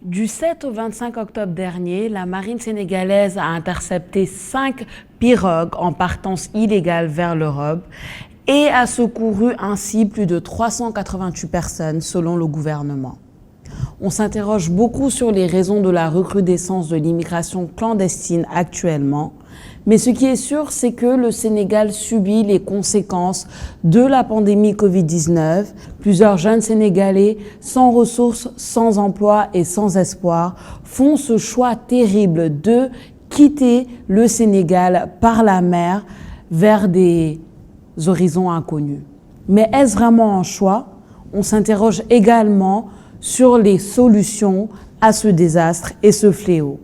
Du 7 au 25 octobre dernier, la marine sénégalaise a intercepté 5 pirogues en partance illégale vers l'Europe et a secouru ainsi plus de 388 personnes selon le gouvernement. On s'interroge beaucoup sur les raisons de la recrudescence de l'immigration clandestine actuellement, mais ce qui est sûr, c'est que le Sénégal subit les conséquences de la pandémie Covid-19. Plusieurs jeunes Sénégalais sans ressources, sans emploi et sans espoir font ce choix terrible de quitter le Sénégal par la mer vers des horizons inconnus. Mais est-ce vraiment un choix? On s'interroge également sur les solutions à ce désastre et ce fléau.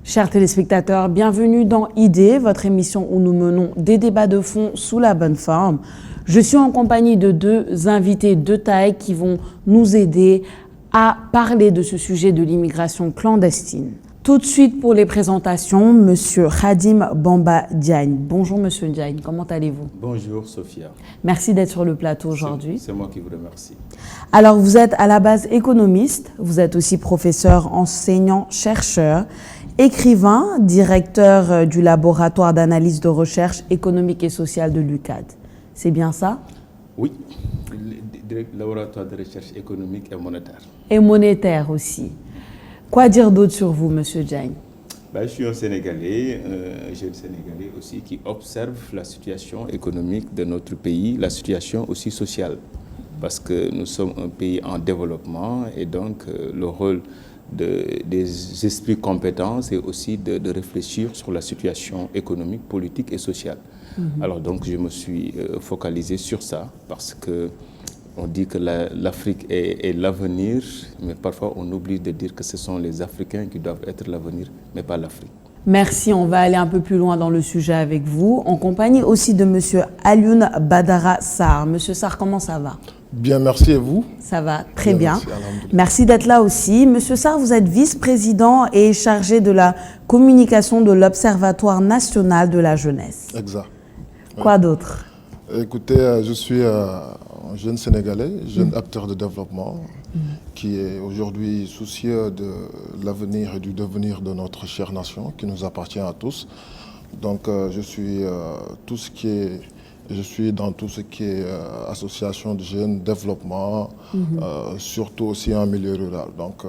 Chers téléspectateurs, bienvenue dans Idées, votre émission où nous menons des débats de fond sous la bonne forme. Je suis en compagnie de deux invités de taille qui vont nous aider à parler de ce sujet de l'immigration clandestine. Tout de suite pour les présentations, Monsieur Khadim Bamba Diagne. Bonjour Monsieur Diagne, comment allez-vous? Bonjour Sophia. Merci d'être sur le plateau aujourd'hui. C'est moi qui vous remercie. Alors vous êtes à la base économiste, vous êtes aussi professeur, enseignant, chercheur, écrivain, directeur du laboratoire d'analyse de recherche économique et sociale de l'UCAD. C'est bien ça? Oui, le laboratoire de recherche économique et monétaire. Et monétaire aussi. Quoi dire d'autre sur vous, Monsieur Diagne? Je suis un Sénégalais, un jeune Sénégalais aussi qui observe la situation économique de notre pays, la situation aussi sociale. Parce que nous sommes un pays en développement et donc le rôle des esprits compétents est aussi de réfléchir sur la situation économique, politique et sociale. Alors donc je me suis focalisé sur ça parce que on dit que l'Afrique est l'avenir, mais parfois on oublie de dire que ce sont les Africains qui doivent être l'avenir, mais pas l'Afrique. Merci, on va aller un peu plus loin dans le sujet avec vous, en compagnie aussi de Monsieur Alioune Badara Sarr. Monsieur Sarr, comment ça va? Bien, merci et vous? Ça va très bien. Merci d'être là aussi. Monsieur Sarr, vous êtes vice-président et chargé de la communication de l'Observatoire national de la jeunesse. Exact. Quoi d'autre? Écoutez, je suis un jeune Sénégalais, jeune acteur de développement, qui est aujourd'hui soucieux de l'avenir et du devenir de notre chère nation, qui nous appartient à tous. Donc je suis dans tout ce qui est association de jeunes, développement, surtout aussi en milieu rural. Donc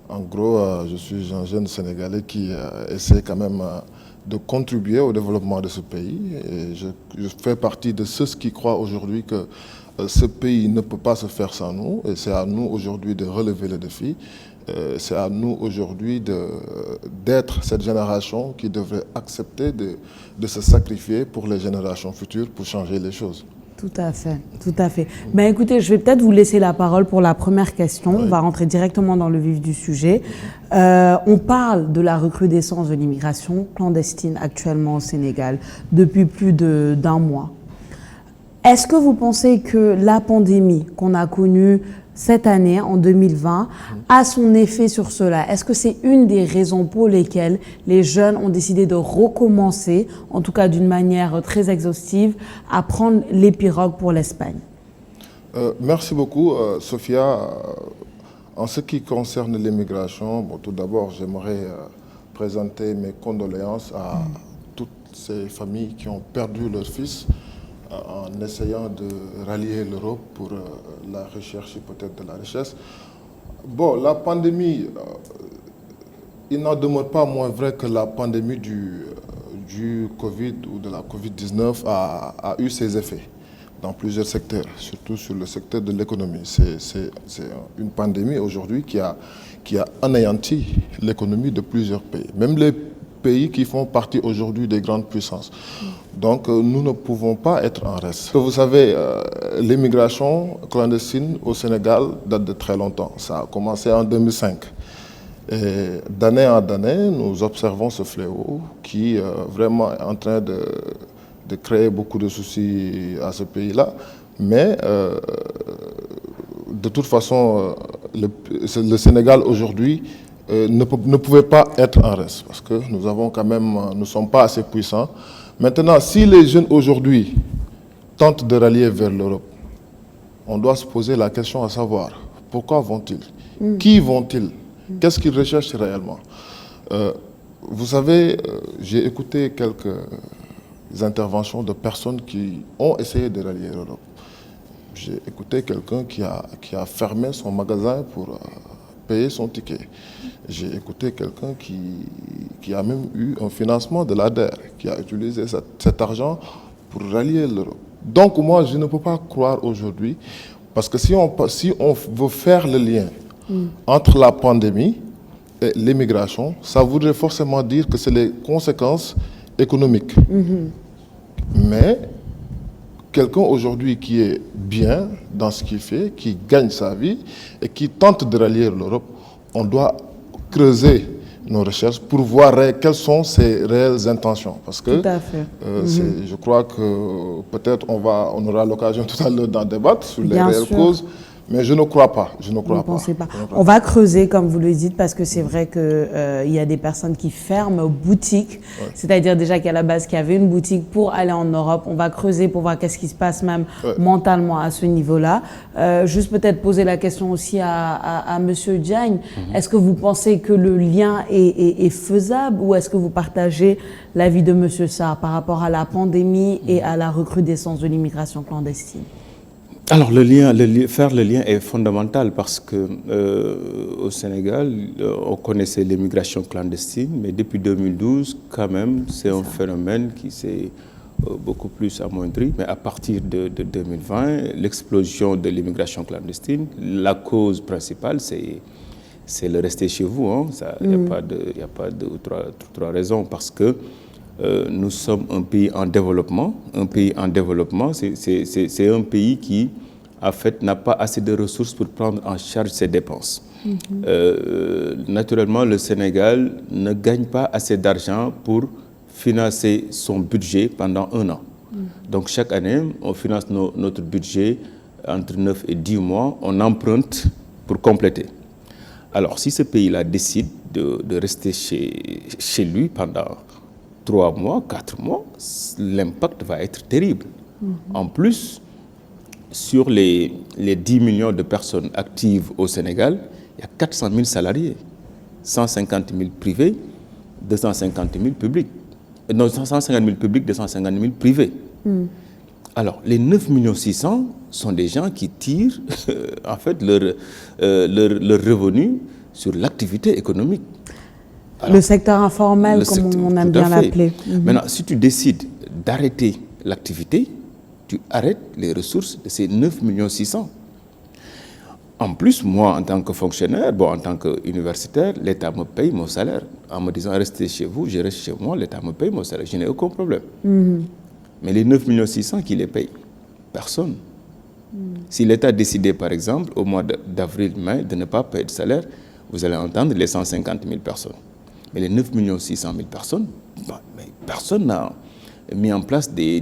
en gros, je suis un jeune Sénégalais qui essaie quand même de contribuer au développement de ce pays. Et je fais partie de ceux qui croient aujourd'hui que ce pays ne peut pas se faire sans nous. Et c'est à nous aujourd'hui de relever le défi. C'est à nous aujourd'hui d'être cette génération qui devrait accepter de se sacrifier pour les générations futures pour changer les choses. Tout à fait, tout à fait. Ben écoutez, je vais peut-être vous laisser la parole pour la première question. Oui. On va rentrer directement dans le vif du sujet. On parle de la recrudescence de l'immigration clandestine actuellement au Sénégal depuis plus d'un mois. Est-ce que vous pensez que la pandémie qu'on a connue cette année, en 2020, a son effet sur cela? Est-ce que c'est une des raisons pour lesquelles les jeunes ont décidé de recommencer, en tout cas d'une manière très exhaustive, à prendre les pirogues pour l'Espagne? Merci beaucoup, Sophia. En ce qui concerne l'immigration, tout d'abord, j'aimerais présenter mes condoléances à toutes ces familles qui ont perdu leur fils en essayant de rallier l'Europe pour la recherche peut-être de la richesse. Bon, la pandémie, il n'en demeure pas moins vrai que la pandémie du Covid ou de la Covid-19 a eu ses effets dans plusieurs secteurs, surtout sur le secteur de l'économie. C'est une pandémie aujourd'hui qui a anéanti l'économie de plusieurs pays, même les pays qui font partie aujourd'hui des grandes puissances. Donc nous ne pouvons pas être en reste. Vous savez, l'immigration clandestine au Sénégal date de très longtemps. Ça a commencé en 2005. Et d'année en année, nous observons ce fléau qui vraiment est en train de créer beaucoup de soucis à ce pays-là. Mais de toute façon, le Sénégal aujourd'hui ne pouvait pas être en reste parce que nous ne sommes pas assez puissants. Maintenant, si les jeunes aujourd'hui tentent de rallier vers l'Europe, on doit se poser la question à savoir, pourquoi vont-ils? Qui vont-ils? Qu'est-ce qu'ils recherchent réellement? Vous savez, j'ai écouté quelques interventions de personnes qui ont essayé de rallier l'Europe. J'ai écouté quelqu'un qui a fermé son magasin pour payer son ticket. J'ai écouté quelqu'un qui a même eu un financement de l'ADER, qui a utilisé cet argent pour rallier l'Europe. Donc moi, je ne peux pas croire aujourd'hui, parce que si on veut faire le lien entre la pandémie et l'immigration, ça voudrait forcément dire que c'est les conséquences économiques. Mais quelqu'un aujourd'hui qui est bien dans ce qu'il fait, qui gagne sa vie et qui tente de rallier l'Europe, on doit creuser nos recherches pour voir quelles sont ses réelles intentions. Parce que Tout à fait. je crois que peut-être on aura l'occasion tout à l'heure d'en débattre sur les Bien réelles sûr. causes, mais je ne crois pas. Je ne Vous crois ne pas. pensez pas. On va creuser, comme vous le dites, parce que c'est vrai qu'il y a des personnes qui ferment boutiques, c'est-à-dire déjà qu'à la base, qu'il y avait une boutique pour aller en Europe. On va creuser pour voir qu'est-ce qui se passe même mentalement à ce niveau-là. Juste peut-être poser la question aussi à Monsieur Diagne. Est-ce que vous pensez que le lien est faisable ou est-ce que vous partagez l'avis de Monsieur Sarr par rapport à la pandémie et à la recrudescence de l'immigration clandestine? Alors, faire le lien est fondamental parce que au Sénégal, on connaissait l'immigration clandestine, mais depuis 2012, quand même, c'est un phénomène qui s'est beaucoup plus amoindri. Mais à partir de 2020, l'explosion de l'immigration clandestine, la cause principale, c'est le rester chez vous. Il n'y a pas de trois raisons parce que nous sommes un pays en développement. Un pays en développement, c'est un pays qui, en fait, n'a pas assez de ressources pour prendre en charge ses dépenses. Naturellement, le Sénégal ne gagne pas assez d'argent pour financer son budget pendant un an. Donc, chaque année, on finance notre budget entre 9 et 10 mois. On emprunte pour compléter. Alors, si ce pays-là décide de rester chez lui pendant 3 mois, 4 mois, l'impact va être terrible. En plus, sur les 10 millions de personnes actives au Sénégal, il y a 400 000 salariés, 150 000 privés, 250 000 publics. Non, 150 000 publics, 250 000 privés. Alors, les 9 600 000 sont des gens qui tirent en fait leur revenu sur l'activité économique. Alors, le secteur informel, comme on aime bien l'appeler. Maintenant, si tu décides d'arrêter l'activité, tu arrêtes les ressources de ces 9 600 000. En plus, moi, en tant que fonctionnaire, en tant qu'universitaire, l'État me paye mon salaire. En me disant, restez chez vous, je reste chez moi, l'État me paye mon salaire. Je n'ai aucun problème. Mais les 9 600 000 qui les payent, personne. Si l'État décidait, par exemple, au mois d'avril-mai, de ne pas payer de salaire, vous allez entendre les 150 000 personnes. Mais les 9 600 000 personnes, mais personne n'a mis en place des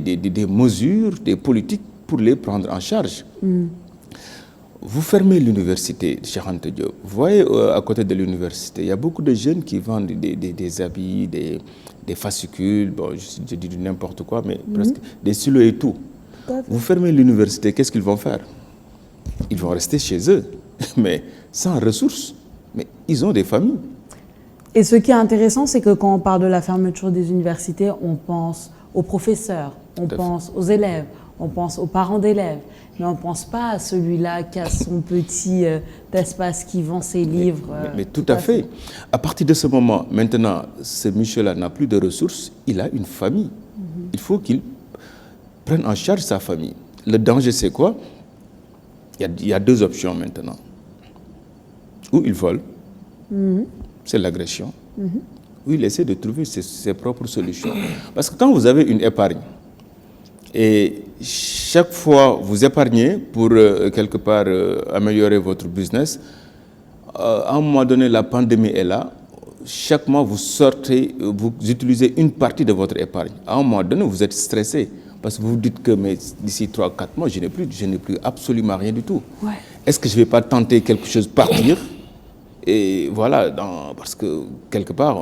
mesures, des politiques pour les prendre en charge. Vous fermez l'université Cheikh Anta Diop. Vous voyez, à côté de l'université, il y a beaucoup de jeunes qui vendent des habits, des fascicules, je dis n'importe quoi, mais presque des stylos et tout. Vous fermez l'université, qu'est-ce qu'ils vont faire? Ils vont rester chez eux, mais sans ressources. Mais ils ont des familles. Et ce qui est intéressant, c'est que quand on parle de la fermeture des universités, on pense aux professeurs, on pense aux élèves, on pense aux parents d'élèves, mais on ne pense pas à celui-là qui a son petit espace qui vend ses livres. Mais tout à fait. À partir de ce moment, maintenant, ce monsieur-là n'a plus de ressources, il a une famille. Il faut qu'il prenne en charge sa famille. Le danger, c'est quoi? Il y a 2 options maintenant. Ou il vole, c'est l'agression, ou il essaie de trouver ses propres solutions. Parce que quand vous avez une épargne, et chaque fois vous épargnez pour quelque part améliorer votre business, à un moment donné, la pandémie est là, chaque mois vous sortez, vous utilisez une partie de votre épargne. À un moment donné, vous êtes stressé, parce que vous vous dites que d'ici 3-4 mois, je n'ai plus absolument rien du tout. Est-ce que je ne vais pas tenter quelque chose, partir? Et voilà, parce que quelque part,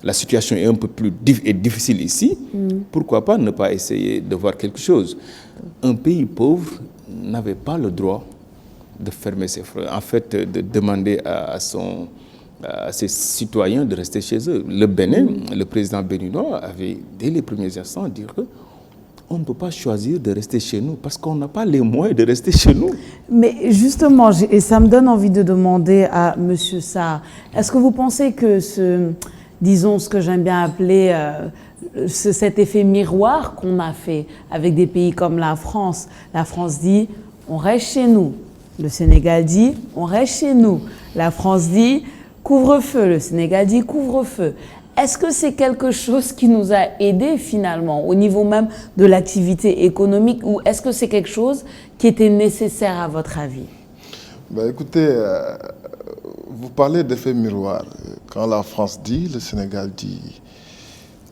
la situation est un peu plus difficile ici. Pourquoi pas ne pas essayer de voir quelque chose? Un pays pauvre n'avait pas le droit de fermer ses frontières, en fait, de demander à son à ses citoyens de rester chez eux. Le Bénin, le président béninois avait, dès les premiers instants, dit que on ne peut pas choisir de rester chez nous parce qu'on n'a pas les moyens de rester chez nous. Mais justement, et ça me donne envie de demander à M. Sarr, est-ce que vous pensez que disons ce que j'aime bien appeler cet effet miroir qu'on a fait avec des pays comme la France dit on reste chez nous, le Sénégal dit on reste chez nous, la France dit couvre-feu, le Sénégal dit couvre-feu. Est-ce que c'est quelque chose qui nous a aidés finalement au niveau même de l'activité économique ou est-ce que c'est quelque chose qui était nécessaire à votre avis? Écoutez, vous parlez d'effet miroir. Quand la France dit, le Sénégal dit.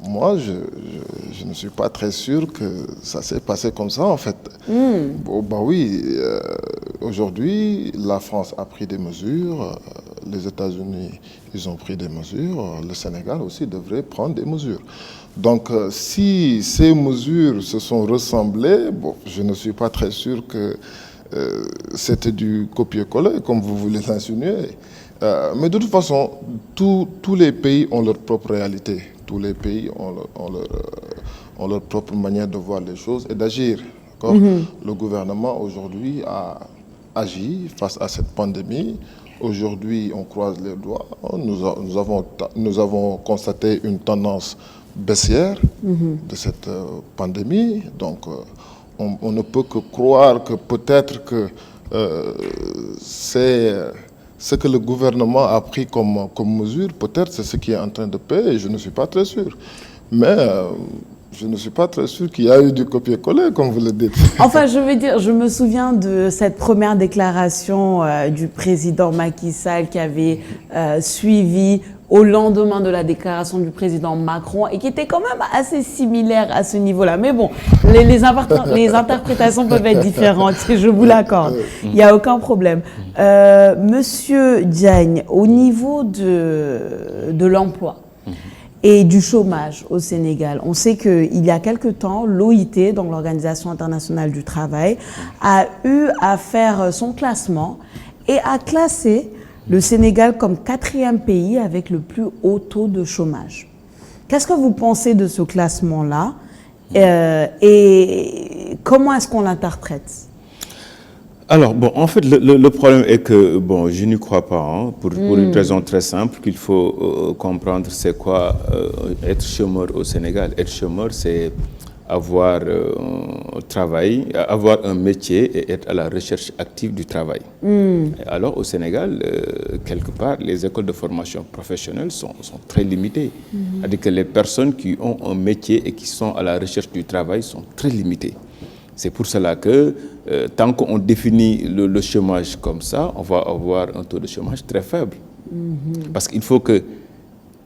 Moi, je ne suis pas très sûr que ça s'est passé comme ça, en fait. Oui, aujourd'hui, la France a pris des mesures, les États-Unis, ils ont pris des mesures, le Sénégal aussi devrait prendre des mesures. Donc, si ces mesures se sont ressemblées, je ne suis pas très sûr que c'était du copier-coller, comme vous voulez l'insinuer. Mais de toute façon, tous les pays ont leur propre réalité. Tous les pays ont leur propre manière de voir les choses et d'agir. Le gouvernement aujourd'hui a agi face à cette pandémie. Aujourd'hui, on croise les doigts. Nous avons constaté une tendance baissière de cette pandémie. Donc, on ne peut que croire que peut-être que c'est ce que le gouvernement a pris comme mesure, peut-être c'est ce qui est en train de payer, je ne suis pas très sûr. Mais je ne suis pas très sûr qu'il y a eu du copier-coller, comme vous le dites. Enfin, je veux dire, je me souviens de cette première déclaration du président Macky Sall qui avait suivi au lendemain de la déclaration du président Macron et qui était quand même assez similaire à ce niveau-là. Mais bon, les interprétations peuvent être différentes, je vous l'accorde. Il n'y a aucun problème. Monsieur Diagne, au niveau de l'emploi et du chômage au Sénégal, on sait qu'il y a quelque temps, l'OIT, donc l'Organisation internationale du travail, a eu à faire son classement et a classé le Sénégal comme 4e pays avec le plus haut taux de chômage. Qu'est-ce que vous pensez de ce classement-là et comment est-ce qu'on l'interprète? Alors, en fait, le problème est que, je n'y crois pas, pour une raison très simple, qu'il faut comprendre c'est quoi être chômeur au Sénégal. Être chômeur, c'est avoir un travail, avoir un métier et être à la recherche active du travail. Alors au Sénégal, quelque part, les écoles de formation professionnelle sont très limitées. C'est-à-dire que les personnes qui ont un métier et qui sont à la recherche du travail sont très limitées. C'est pour cela que tant qu'on définit le chômage comme ça, on va avoir un taux de chômage très faible. Parce qu'il faut que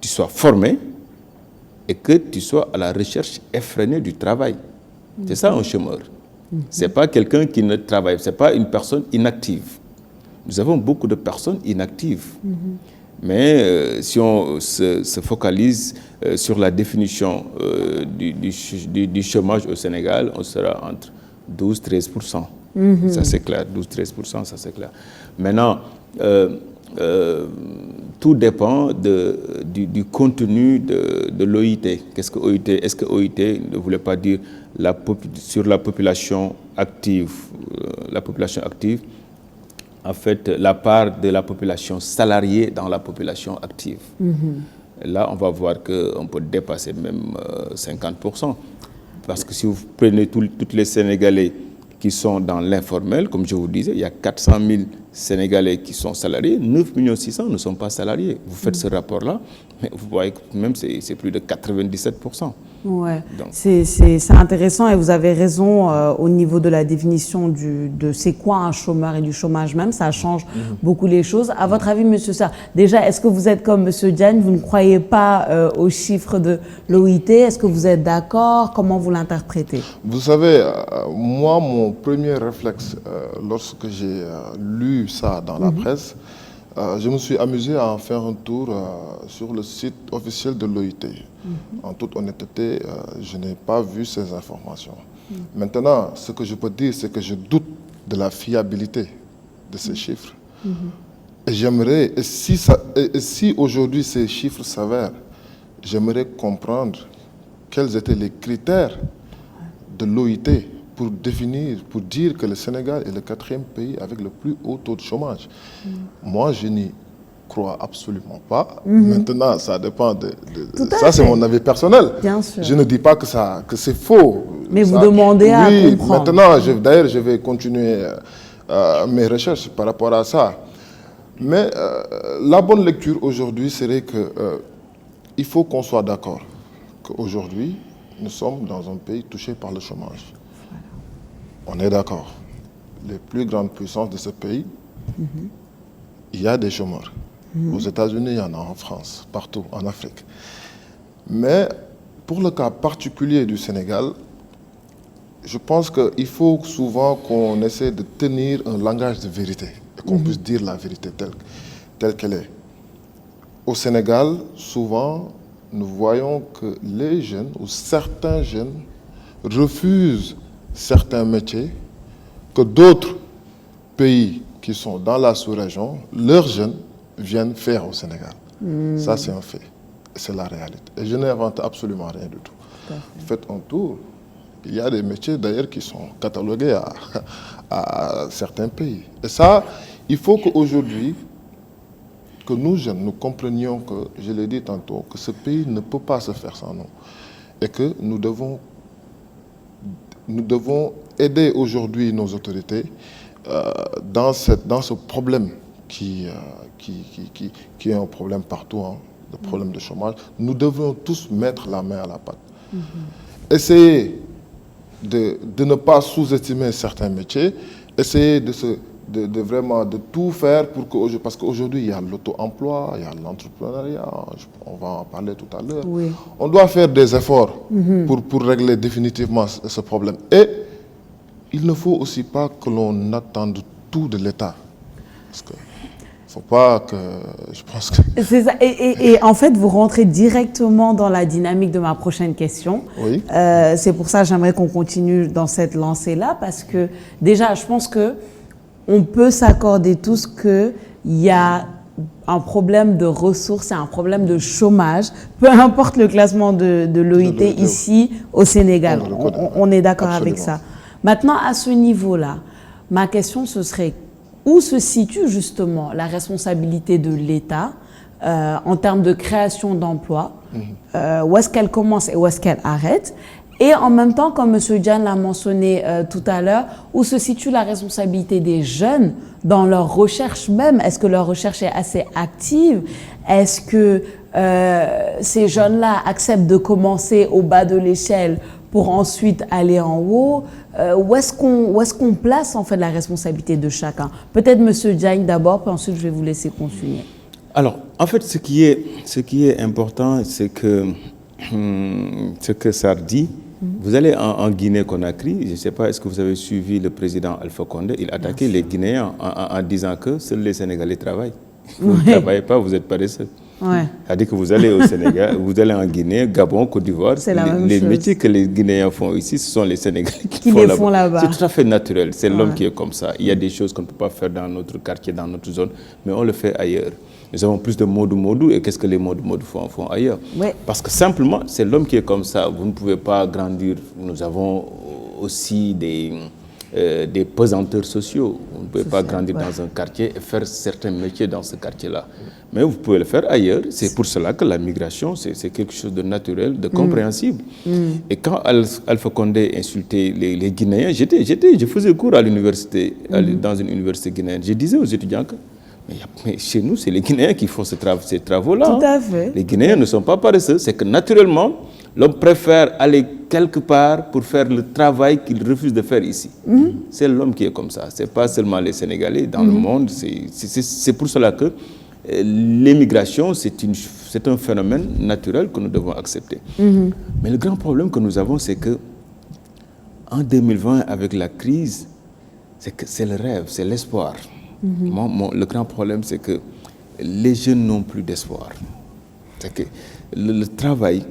tu sois formé et que tu sois à la recherche effrénée du travail. C'est ça un chômeur. Ce n'est pas quelqu'un qui ne travaille, ce n'est pas une personne inactive. Nous avons beaucoup de personnes inactives. Mais si on se focalise sur la définition du chômage au Sénégal, on sera entre 12-13%. Ça c'est clair, 12-13%, ça c'est clair. Maintenant, tout dépend du contenu de l'OIT. Qu'est-ce que OIT? Est-ce que OIT ne voulait pas dire sur la population active? La population active, en fait, la part de la population salariée dans la population active. Là, on va voir qu'on peut dépasser même 50%. Parce que si vous prenez tous les Sénégalais qui sont dans l'informel, comme je vous disais, il y a 400 000 Sénégalais qui sont salariés, 9 600 000 ne sont pas salariés. Vous faites ce rapport-là, mais vous voyez que même c'est plus de 97%. Ouais, c'est intéressant et vous avez raison au niveau de la définition de c'est quoi un chômeur et du chômage même, ça change beaucoup les choses. À votre avis, Monsieur Sarr, déjà, est-ce que vous êtes comme Monsieur Diagne, vous ne croyez pas aux chiffres de l'OIT? Est-ce que vous êtes d'accord? Comment vous l'interprétez? Vous savez, moi, mon premier réflexe, lorsque j'ai lu ça dans la presse, je me suis amusé à en faire un tour sur le site officiel de l'OIT. En toute honnêteté, je n'ai pas vu ces informations. Maintenant, ce que je peux dire, c'est que je doute de la fiabilité de ces chiffres. Et j'aimerais, et si aujourd'hui ces chiffres s'avèrent, j'aimerais comprendre quels étaient les critères de l'OIT pour définir, pour dire que le Sénégal est le 4e pays avec le plus haut taux de chômage. Moi, je n'y crois absolument pas. Maintenant, ça dépend ça, c'est mon avis personnel. Bien sûr. Je ne dis pas que c'est faux. Mais ça, vous demandez à comprendre. Maintenant, d'ailleurs, je vais continuer mes recherches par rapport à ça. Mais la bonne lecture aujourd'hui serait que il faut qu'on soit d'accord qu'aujourd'hui, nous sommes dans un pays touché par le chômage. On est d'accord. Les plus grandes puissances de ce pays, il y a des chômeurs. Aux États-Unis, il y en a en France, partout, en Afrique. Mais pour le cas particulier du Sénégal, je pense qu'il faut souvent qu'on essaie de tenir un langage de vérité et qu'on puisse dire la vérité telle qu'elle est. Au Sénégal, souvent, nous voyons que les jeunes ou certains jeunes refusent certains métiers que d'autres pays qui sont dans la sous-région, leurs jeunes viennent faire au Sénégal. Ça, c'est un fait. C'est la réalité. Et je n'invente absolument rien du tout. Faites un tour. Il y a des métiers d'ailleurs qui sont catalogués à certains pays. Et ça, il faut qu'aujourd'hui, que nous jeunes, nous comprenions que, je l'ai dit tantôt, que ce pays ne peut pas se faire sans nous. Et que nous devons aider aujourd'hui nos autorités dans ce problème qui est un problème partout, le problème de chômage. Nous devons tous mettre la main à la pâte. Essayer de ne pas sous-estimer certains métiers, essayer de vraiment de tout faire pour que, parce qu'aujourd'hui il y a l'auto-emploi, il y a l'entrepreneuriat, on va en parler tout à l'heure. Oui. On doit faire des efforts pour régler définitivement ce problème. Et il ne faut aussi pas que l'on attende tout de l'État. Parce que faut pas que... Je pense que... C'est ça. Et en fait, vous rentrez directement dans la dynamique de ma prochaine question. Oui. C'est pour ça que j'aimerais qu'on continue dans cette lancée-là, parce que déjà, je pense que on peut s'accorder tous qu'il y a un problème de ressources et un problème de chômage, peu importe le classement de l'OIT ici au Sénégal. On est d'accord avec ça. Maintenant, à ce niveau-là, ma question, ce serait où se situe justement la responsabilité de l'État en termes de création d'emplois, où est-ce qu'elle commence et où est-ce qu'elle arrête? Et en même temps, comme M. Diagne l'a mentionné tout à l'heure, où se situe la responsabilité des jeunes dans leur recherche même? Est-ce que leur recherche est assez active? Est-ce que ces jeunes-là acceptent de commencer au bas de l'échelle pour ensuite aller en haut? Où est-ce qu'on place en fait la responsabilité de chacun? Peut-être M. Diagne d'abord, puis ensuite je vais vous laisser continuer. Alors, en fait, ce qui est important, c'est que ce que Sarr dit, vous allez en Guinée-Conakry, je ne sais pas, est-ce que vous avez suivi le président Alpha Condé, il attaquait les Guinéens en disant que seuls les Sénégalais travaillent. Vous ne travaillez pas, vous êtes paresseux. Ouais. C'est-à-dire que vous allez au Sénégal, vous allez en Guinée, Gabon, Côte d'Ivoire, les métiers que les Guinéens font ici, ce sont les Sénégalais qui les font là-bas. C'est tout à fait naturel, c'est l'homme qui est comme ça. Il y a des choses qu'on ne peut pas faire dans notre quartier, dans notre zone, mais on le fait ailleurs. Nous avons plus de modou-modou, et qu'est-ce que les modou-modou font ailleurs? Parce que simplement, c'est l'homme qui est comme ça. Vous ne pouvez pas grandir. Nous avons aussi des pesanteurs sociaux. Vous ne pouvez pas grandir dans un quartier et faire certains métiers dans ce quartier-là. Mais vous pouvez le faire ailleurs. C'est pour cela que la migration, c'est quelque chose de naturel, de compréhensible. Et quand Alpha Condé insultait les Guinéens, je faisais cours à l'université, dans une université guinéenne. Je disais aux étudiants que mais chez nous, c'est les Guinéens qui font ces travaux-là. Tout à fait. Les Guinéens ne sont pas paresseux. C'est que naturellement, l'homme préfère aller quelque part pour faire le travail qu'il refuse de faire ici. C'est l'homme qui est comme ça. Ce n'est pas seulement les Sénégalais. Dans le monde, c'est pour cela que l'émigration, c'est un phénomène naturel que nous devons accepter. Mais le grand problème que nous avons, c'est que en 2020, avec la crise, c'est le rêve, c'est l'espoir. Le grand problème, c'est que les jeunes n'ont plus d'espoir. C'est que le travail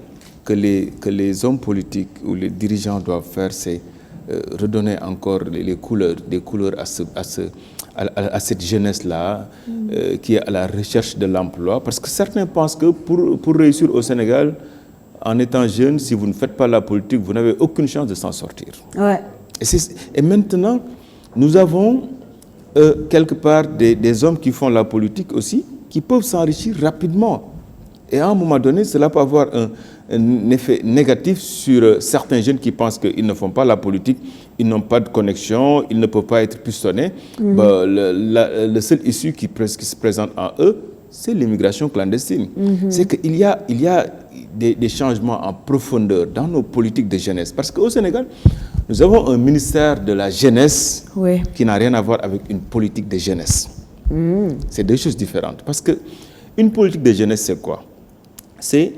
que les hommes politiques ou les dirigeants doivent faire, c'est redonner encore des couleurs à cette jeunesse-là qui est à la recherche de l'emploi. Parce que certains pensent que pour réussir au Sénégal, en étant jeune, si vous ne faites pas la politique, vous n'avez aucune chance de s'en sortir. Ouais. Et maintenant, nous avons quelque part des hommes qui font la politique aussi, qui peuvent s'enrichir rapidement. Et à un moment donné, cela peut avoir un effet négatif sur certains jeunes qui pensent qu'ils ne font pas la politique, ils n'ont pas de connexion, ils ne peuvent pas être pistonnés. Le seul issue qui se présente en eux, c'est l'immigration clandestine. C'est qu'il y a des changements en profondeur dans nos politiques de jeunesse. Parce qu'au Sénégal, nous avons un ministère de la jeunesse qui n'a rien à voir avec une politique de jeunesse. C'est deux choses différentes. Parce qu'une politique de jeunesse, c'est quoi? C'est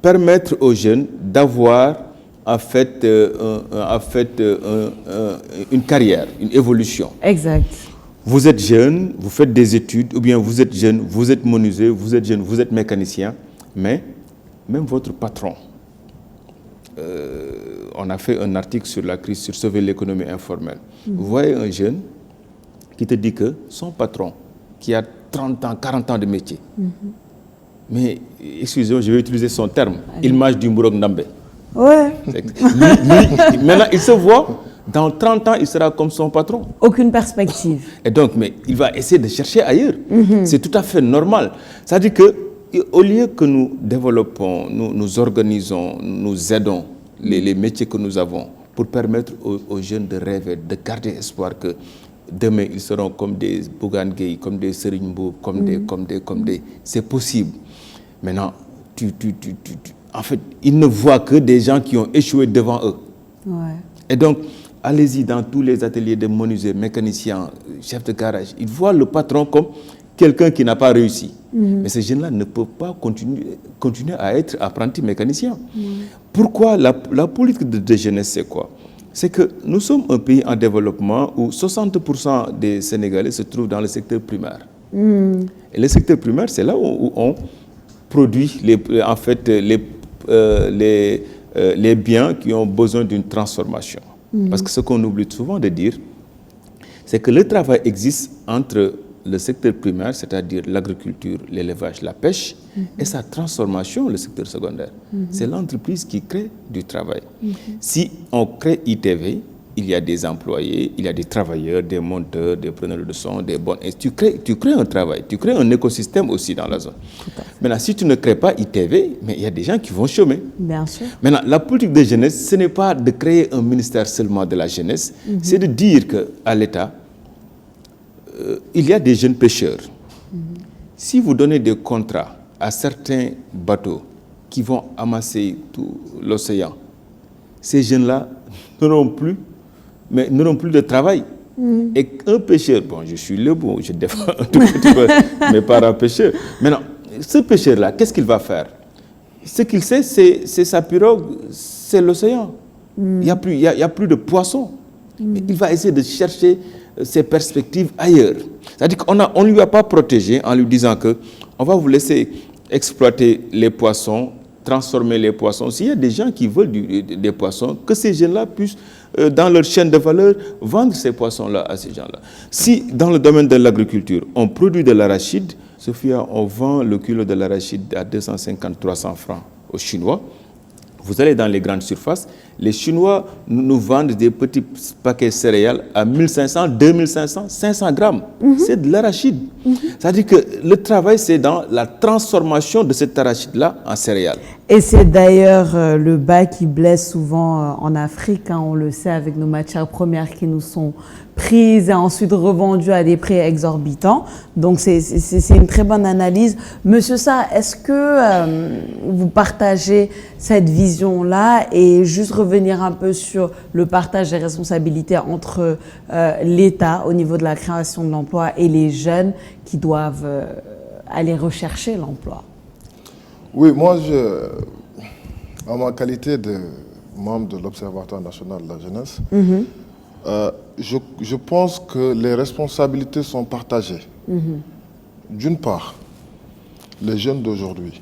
permettre aux jeunes d'avoir en fait une carrière, une évolution. Exact. Vous êtes jeune, vous faites des études, ou bien vous êtes jeune, vous êtes menuisier, vous êtes jeune, vous êtes mécanicien, mais même votre patron. On a fait un article sur la crise, sur sauver l'économie informelle. Vous voyez un jeune qui te dit que son patron, qui a 30 ans, 40 ans de métier, mais, excusez-moi, je vais utiliser son terme, il mange du Mourog Ndambé. Ouais. Maintenant, il se voit, dans 30 ans, il sera comme son patron. Aucune perspective. Et donc, mais il va essayer de chercher ailleurs. C'est tout à fait normal. C'est-à-dire qu'au lieu que nous développons, nous organisons, nous aidons les métiers que nous avons pour permettre aux jeunes de rêver, de garder espoir que demain, ils seront comme des Bougane Gueye, comme des Serigne Mboup, comme des... C'est possible. Maintenant, en fait, ils ne voient que des gens qui ont échoué devant eux. Ouais. Et donc, allez-y dans tous les ateliers de menuisiers, mécaniciens, chefs de garage. Ils voient le patron comme quelqu'un qui n'a pas réussi. Mais ces jeunes-là ne peuvent pas continuer à être apprentis mécaniciens. Pourquoi la politique de jeunesse, c'est quoi? C'est que nous sommes un pays en développement où 60% des Sénégalais se trouvent dans le secteur primaire. Et le secteur primaire, c'est là où on produit les biens qui ont besoin d'une transformation. Parce que ce qu'on oublie souvent de dire, c'est que le travail existe entre le secteur primaire, c'est-à-dire l'agriculture, l'élevage, la pêche, et sa transformation, le secteur secondaire. C'est l'entreprise qui crée du travail. Si on crée ITV, il y a des employés, il y a des travailleurs, des monteurs, des preneurs de son, des bonnes... Et tu crées un travail, tu crées un écosystème aussi dans la zone. Maintenant, si tu ne crées pas ITV, mais il y a des gens qui vont chômer. Bien sûr. Maintenant, la politique de jeunesse, ce n'est pas de créer un ministère seulement de la jeunesse, c'est de dire qu'à l'État, il y a des jeunes pêcheurs. Si vous donnez des contrats à certains bateaux qui vont amasser tout l'océan, ces jeunes-là n'auront plus de travail. Et un pêcheur, bon, je suis le bon, je défends un tout petit peu mes parents pêcheurs. Maintenant, ce pêcheur-là, qu'est-ce qu'il va faire? Ce qu'il sait, c'est sa pirogue, c'est l'océan. Il n'y a plus de poissons. Il va essayer de chercher ses perspectives ailleurs. C'est-à-dire qu'on ne lui a pas protégé en lui disant qu'on va vous laisser exploiter les poissons, transformer les poissons. S'il y a des gens qui veulent des poissons, que ces gens-là puissent, dans leur chaîne de valeur, vendre ces poissons-là à ces gens-là. Si, dans le domaine de l'agriculture, on produit de l'arachide, Sophia, on vend le kilo de l'arachide à 250-300 francs aux Chinois. Vous allez dans les grandes surfaces, les Chinois nous vendent des petits paquets céréales à 1500, 2500, 500 grammes. C'est de l'arachide. C'est-à-dire que le travail, c'est dans la transformation de cet arachide-là en céréales. Et c'est d'ailleurs le bas qui blesse souvent en Afrique, hein, on le sait, avec nos matières premières qui nous sont prises et ensuite revendues à des prix exorbitants. Donc c'est une très bonne analyse. Monsieur Sarr, est-ce que vous partagez cette vision-là et juste revenir un peu sur le partage des responsabilités entre l'État au niveau de la création de l'emploi et les jeunes qui doivent aller rechercher l'emploi? Oui, moi, en ma qualité de membre de l'Observatoire national de la jeunesse, je pense que les responsabilités sont partagées. D'une part, les jeunes d'aujourd'hui,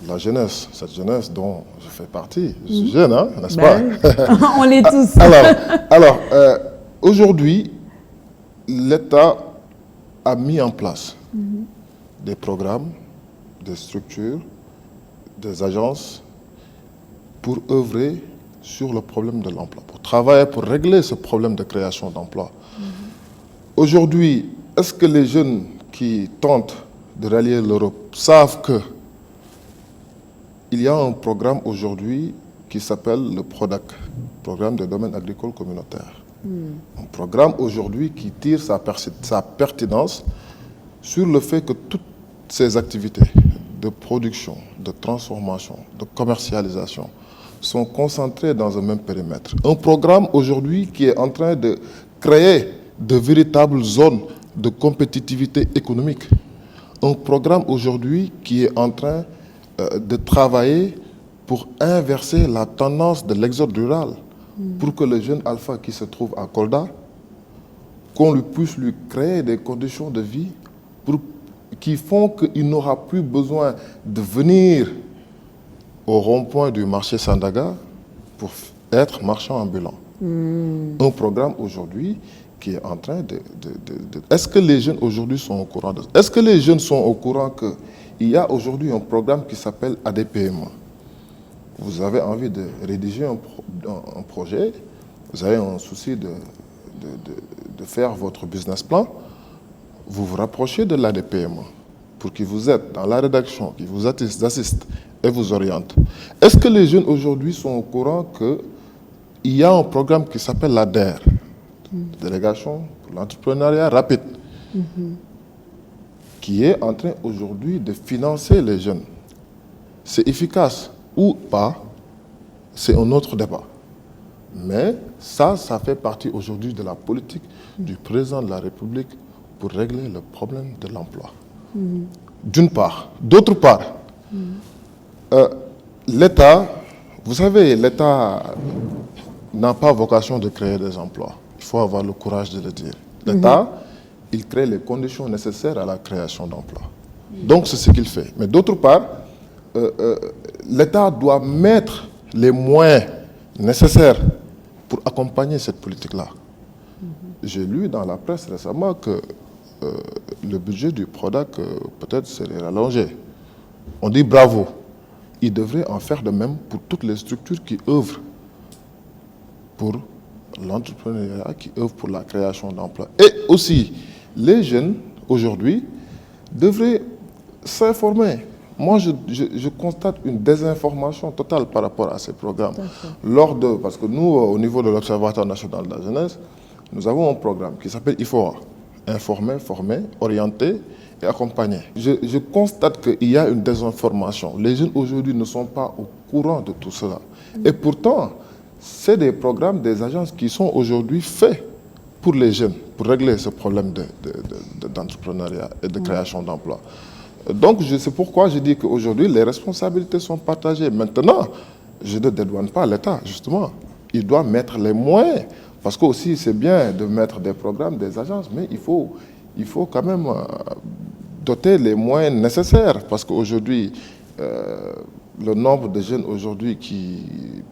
la jeunesse, cette jeunesse dont je fais partie, je suis jeune, hein, n'est-ce pas? On l'est tous. Alors aujourd'hui, l'État a mis en place des programmes, des structures, des agences pour œuvrer sur le problème de l'emploi, pour travailler, pour régler ce problème de création d'emplois. Aujourd'hui, est-ce que les jeunes qui tentent de rallier l'Europe savent qu'il y a un programme aujourd'hui qui s'appelle le PRODAC, Programme des domaines agricoles communautaires. Un programme aujourd'hui qui tire sa pertinence sur le fait que toutes ces activités de production, de transformation, de commercialisation sont concentrées dans un même périmètre. Un programme aujourd'hui qui est en train de créer de véritables zones de compétitivité économique. Un programme aujourd'hui qui est en train de travailler pour inverser la tendance de l'exode rural, pour que le jeune alpha qui se trouve à Kolda, qu'on puisse lui créer des conditions de vie qui font qu'il n'aura plus besoin de venir au rond-point du marché Sandaga pour être marchand ambulant. Un programme aujourd'hui qui est en train de... Est-ce que les jeunes aujourd'hui sont au courant de ça? Est-ce que les jeunes sont au courant qu'il y a aujourd'hui un programme qui s'appelle ADPMA? Vous avez envie de rédiger un projet, vous avez un souci de faire votre business plan, vous vous rapprochez de l'ADPMA pour qu'il vous aide dans la rédaction, qu'il vous assiste et vous oriente. Est-ce que les jeunes aujourd'hui sont au courant qu'il y a un programme qui s'appelle la DER, Délégation pour l'entrepreneuriat rapide, qui est en train aujourd'hui de financer les jeunes? C'est efficace ou pas, c'est un autre débat. Mais ça fait partie aujourd'hui de la politique du président de la République pour régler le problème de l'emploi. D'une part. D'autre part, l'État, vous savez, l'État n'a pas vocation de créer des emplois. Il faut avoir le courage de le dire. L'État, il crée les conditions nécessaires à la création d'emplois. Donc c'est ce qu'il fait. Mais d'autre part, l'État doit mettre les moyens nécessaires pour accompagner cette politique-là. J'ai lu dans la presse récemment que le budget du PRODAC peut-être serait rallongé. On dit bravo. Il devrait en faire de même pour toutes les structures qui œuvrent pour l'entrepreneuriat, qui œuvrent pour la création d'emplois. Et aussi, les jeunes, aujourd'hui, devraient s'informer. Moi, je constate une désinformation totale par rapport à ces programmes. Parce que nous, au niveau de l'Observatoire national de la jeunesse, nous avons un programme qui s'appelle IFOA, informer, former, orienter et accompagner. Je constate qu'il y a une désinformation. Les jeunes aujourd'hui ne sont pas au courant de tout cela. Et pourtant, c'est des programmes, des agences qui sont aujourd'hui faits pour les jeunes, pour régler ce problème d'entrepreneuriat et de création d'emplois. Donc, c'est pourquoi je dis qu'aujourd'hui, les responsabilités sont partagées. Maintenant, je ne dédouane pas l'État, justement. Il doit mettre les moyens. Parce que aussi, c'est bien de mettre des programmes, des agences, mais il faut quand même doter les moyens nécessaires. Parce qu'aujourd'hui, le nombre de jeunes aujourd'hui qui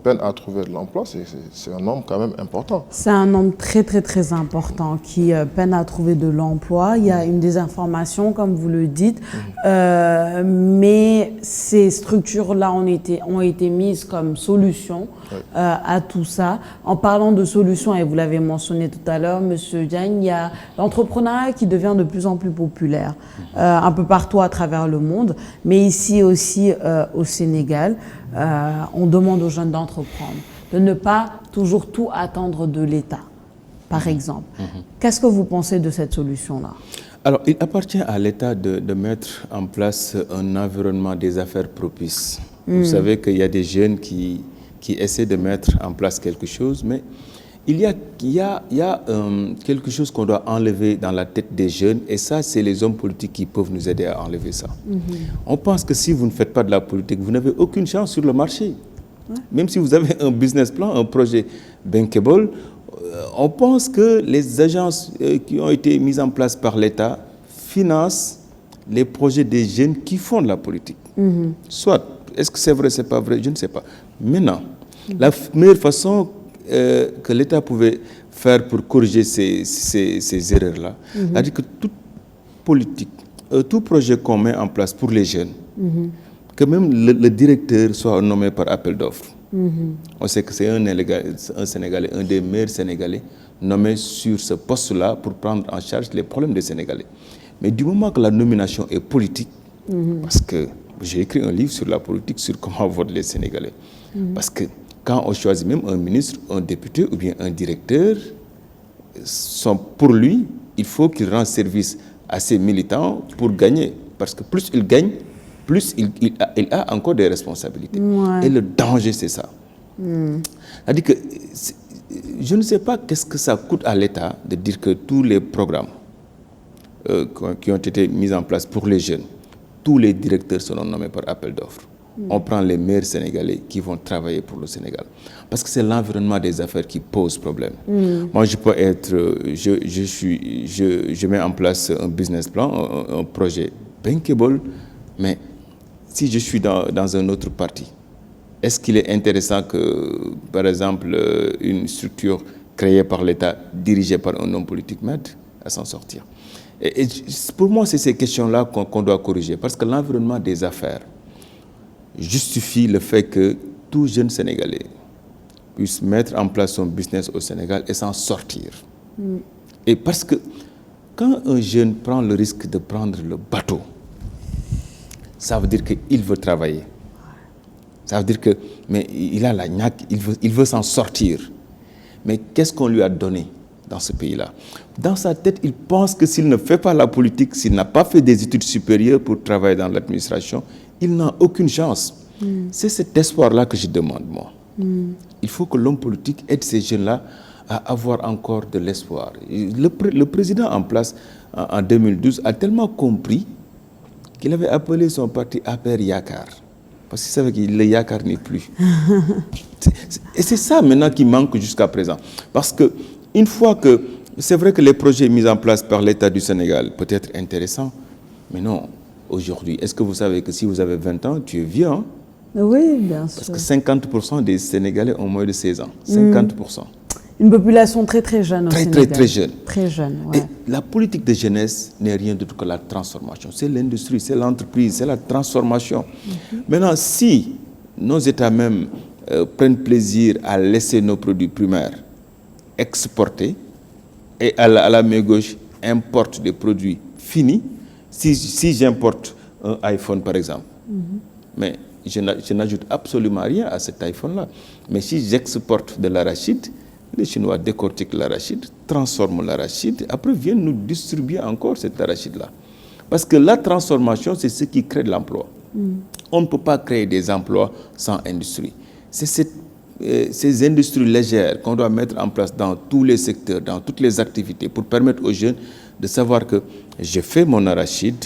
peinent à trouver de l'emploi, c'est un nombre quand même important. C'est un nombre très, très, très important qui peine à trouver de l'emploi. Il y a une désinformation, comme vous le dites, mais ces structures-là ont été mises comme solution à tout ça. En parlant de solutions, et vous l'avez mentionné tout à l'heure, Monsieur Diagne, il y a l'entrepreneuriat qui devient de plus en plus populaire, un peu partout à travers le monde, mais ici aussi au Sénégal, on demande aux jeunes d'entreprendre, de ne pas toujours tout attendre de l'État, par exemple. Qu'est-ce que vous pensez de cette solution-là? Alors, il appartient à l'État de mettre en place un environnement des affaires propice. Vous savez qu'il y a des jeunes qui essaient de mettre en place quelque chose, mais il y a quelque chose qu'on doit enlever dans la tête des jeunes, et ça, c'est les hommes politiques qui peuvent nous aider à enlever ça. On pense que si vous ne faites pas de la politique, vous n'avez aucune chance sur le marché. Même si vous avez un business plan, un projet bankable, on pense que les agences qui ont été mises en place par l'État financent les projets des jeunes qui font de la politique. Soit, est-ce que c'est vrai, c'est pas vrai, je ne sais pas. Maintenant, la meilleure façon que l'État pouvait faire pour corriger ces erreurs-là. C'est-à-dire que toute politique, tout projet qu'on met en place pour les jeunes, que même le directeur soit nommé par appel d'offres. On sait que c'est un Sénégalais, un des meilleurs Sénégalais, nommé sur ce poste-là pour prendre en charge les problèmes des Sénégalais. Mais du moment que la nomination est politique, parce que j'ai écrit un livre sur la politique, sur comment votent les Sénégalais, parce que quand on choisit même un ministre, un député ou bien un directeur, pour lui, il faut qu'il rende service à ses militants pour gagner. Parce que plus il gagne, plus il a encore des responsabilités. Ouais. Et le danger, c'est ça. C'est-à-dire que je ne sais pas qu'est-ce que ça coûte à l'État de dire que tous les programmes qui ont été mis en place pour les jeunes, tous les directeurs seront nommés par appel d'offres. On prend les meilleurs Sénégalais qui vont travailler pour le Sénégal. Parce que c'est l'environnement des affaires qui pose problème. Moi, je peux être... Je mets en place un business plan, un projet bankable, mais si je suis dans un autre parti, est-ce qu'il est intéressant que, par exemple, une structure créée par l'État, dirigée par un homme politique, m'aide à s'en sortir? Et pour moi, c'est ces questions-là qu'on doit corriger. Parce que l'environnement des affaires justifie le fait que tout jeune Sénégalais puisse mettre en place son business au Sénégal et s'en sortir. Et parce que quand un jeune prend le risque de prendre le bateau, ça veut dire qu'il veut travailler. Ça veut dire que, mais il a la gnaque, il veut s'en sortir. Mais qu'est-ce qu'on lui a donné dans ce pays-là? Dans sa tête, il pense que s'il ne fait pas la politique, s'il n'a pas fait des études supérieures pour travailler dans l'administration, il n'a aucune chance. C'est cet espoir-là que je demande, moi. Il faut que l'homme politique aide ces jeunes-là à avoir encore de l'espoir. Le président en place en 2012 a tellement compris qu'il avait appelé son parti APR Yakar. Parce qu'il savait que le Yakar n'est plus. Et c'est ça maintenant qui manque jusqu'à présent. Parce que une fois que... C'est vrai que les projets mis en place par l'État du Sénégal peuvent être intéressants, mais non, aujourd'hui, est-ce que vous savez que si vous avez 20 ans, tu es vieux, hein? Oui, bien sûr. Parce que 50% des Sénégalais ont moins de 16 ans. 50%. Une population très très jeune au Sénégal. Très jeune. Très jeune, ouais. Et la politique de jeunesse n'est rien d'autre que la transformation. C'est l'industrie, c'est l'entreprise, c'est la transformation. Maintenant, si nos États même prennent plaisir à laisser nos produits primaires exporter et à la main gauche importent des produits finis, si j'importe un iPhone par exemple, mais je n'ajoute absolument rien à cet iPhone-là. Mais si j'exporte de l'arachide, les Chinois décortiquent l'arachide, transforment l'arachide, après viennent nous distribuer encore cet arachide-là. Parce que la transformation, c'est ce qui crée de l'emploi. On ne peut pas créer des emplois sans industrie. C'est ces industries légères qu'on doit mettre en place dans tous les secteurs, dans toutes les activités, pour permettre aux jeunes de savoir que j'ai fait mon arachide,